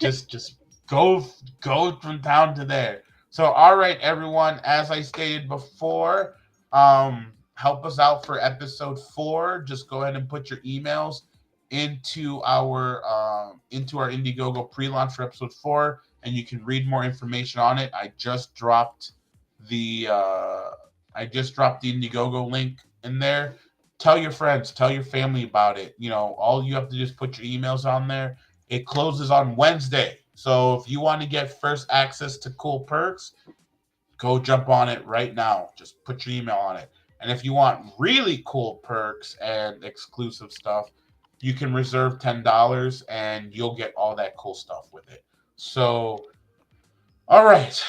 Just go from town to there. So, all right, everyone. As I stated before, help us out for episode 4. Just go ahead and put your emails into our Indiegogo pre-launch for episode 4, and you can read more information on it. I just dropped the Indiegogo link in there. Tell your friends, tell your family about it. All you have to do is put your emails on there. It closes on Wednesday. So if you want to get first access to cool perks, go jump on it right now. Just put your email on it. And if you want really cool perks and exclusive stuff, you can reserve $10 and you'll get all that cool stuff with it. So, all right.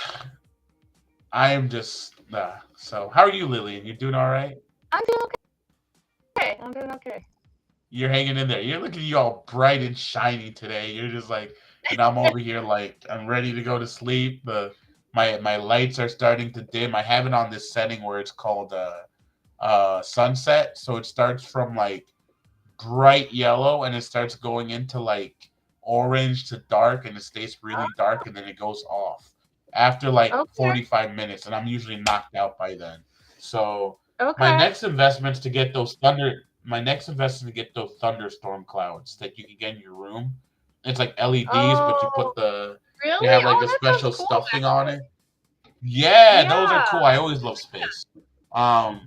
I am just, so how are you, Lillian? You doing all right? I'm doing okay. I'm doing okay. You're hanging in there. You're looking at you all bright and shiny today. You're just like, and I'm over here like I'm ready to go to sleep. My lights are starting to dim. I have it on this setting where it's called sunset. So it starts from like bright yellow and it starts going into like orange to dark, and it stays really dark, and then it goes off after like Okay. 45 minutes, and I'm usually knocked out by then. So my Okay. next investment is to get those thunderstorm clouds that you can get in your room. It's like LEDs, but you put Oh, they have really? like a Oh, that special sounds cool, stuffing on it. actually. Yeah, those are cool. Yeah. I always love space.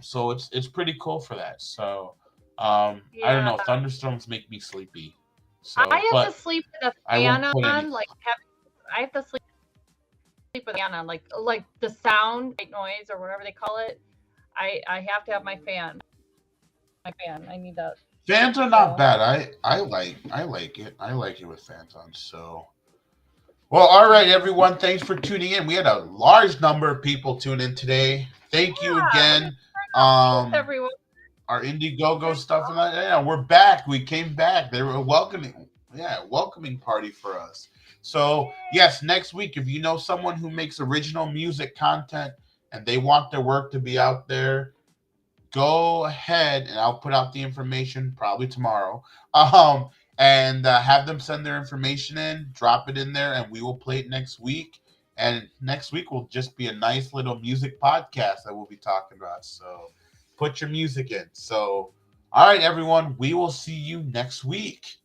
So it's pretty cool for that. So I don't Yeah. know. Thunderstorms make me sleepy. I So, have to but sleep with a I fan won't put any. on. I have to sleep with a fan on. Like the sound, white noise, or whatever they call it. I have to have my fan. My fan. I need that. Fans are not So bad. I like it. I like it with fans on. So, well, all right, everyone. Thanks for tuning in. We had a large number of people tune in today. Thank you yeah, we again. thanks Um, everyone. our Indiegogo Thank stuff and that. Yeah, we're back. We came back. They were welcoming. Yeah, welcoming party for us. So yes, next week, if you know someone who makes original music content and they want their work to be out there, go ahead and I'll put out the information probably tomorrow. And have them send their information in, drop it in there, and we will play it next week. And next week will just be a nice little music podcast that we'll be talking about. So put your music in. So, all right, everyone, we will see you next week.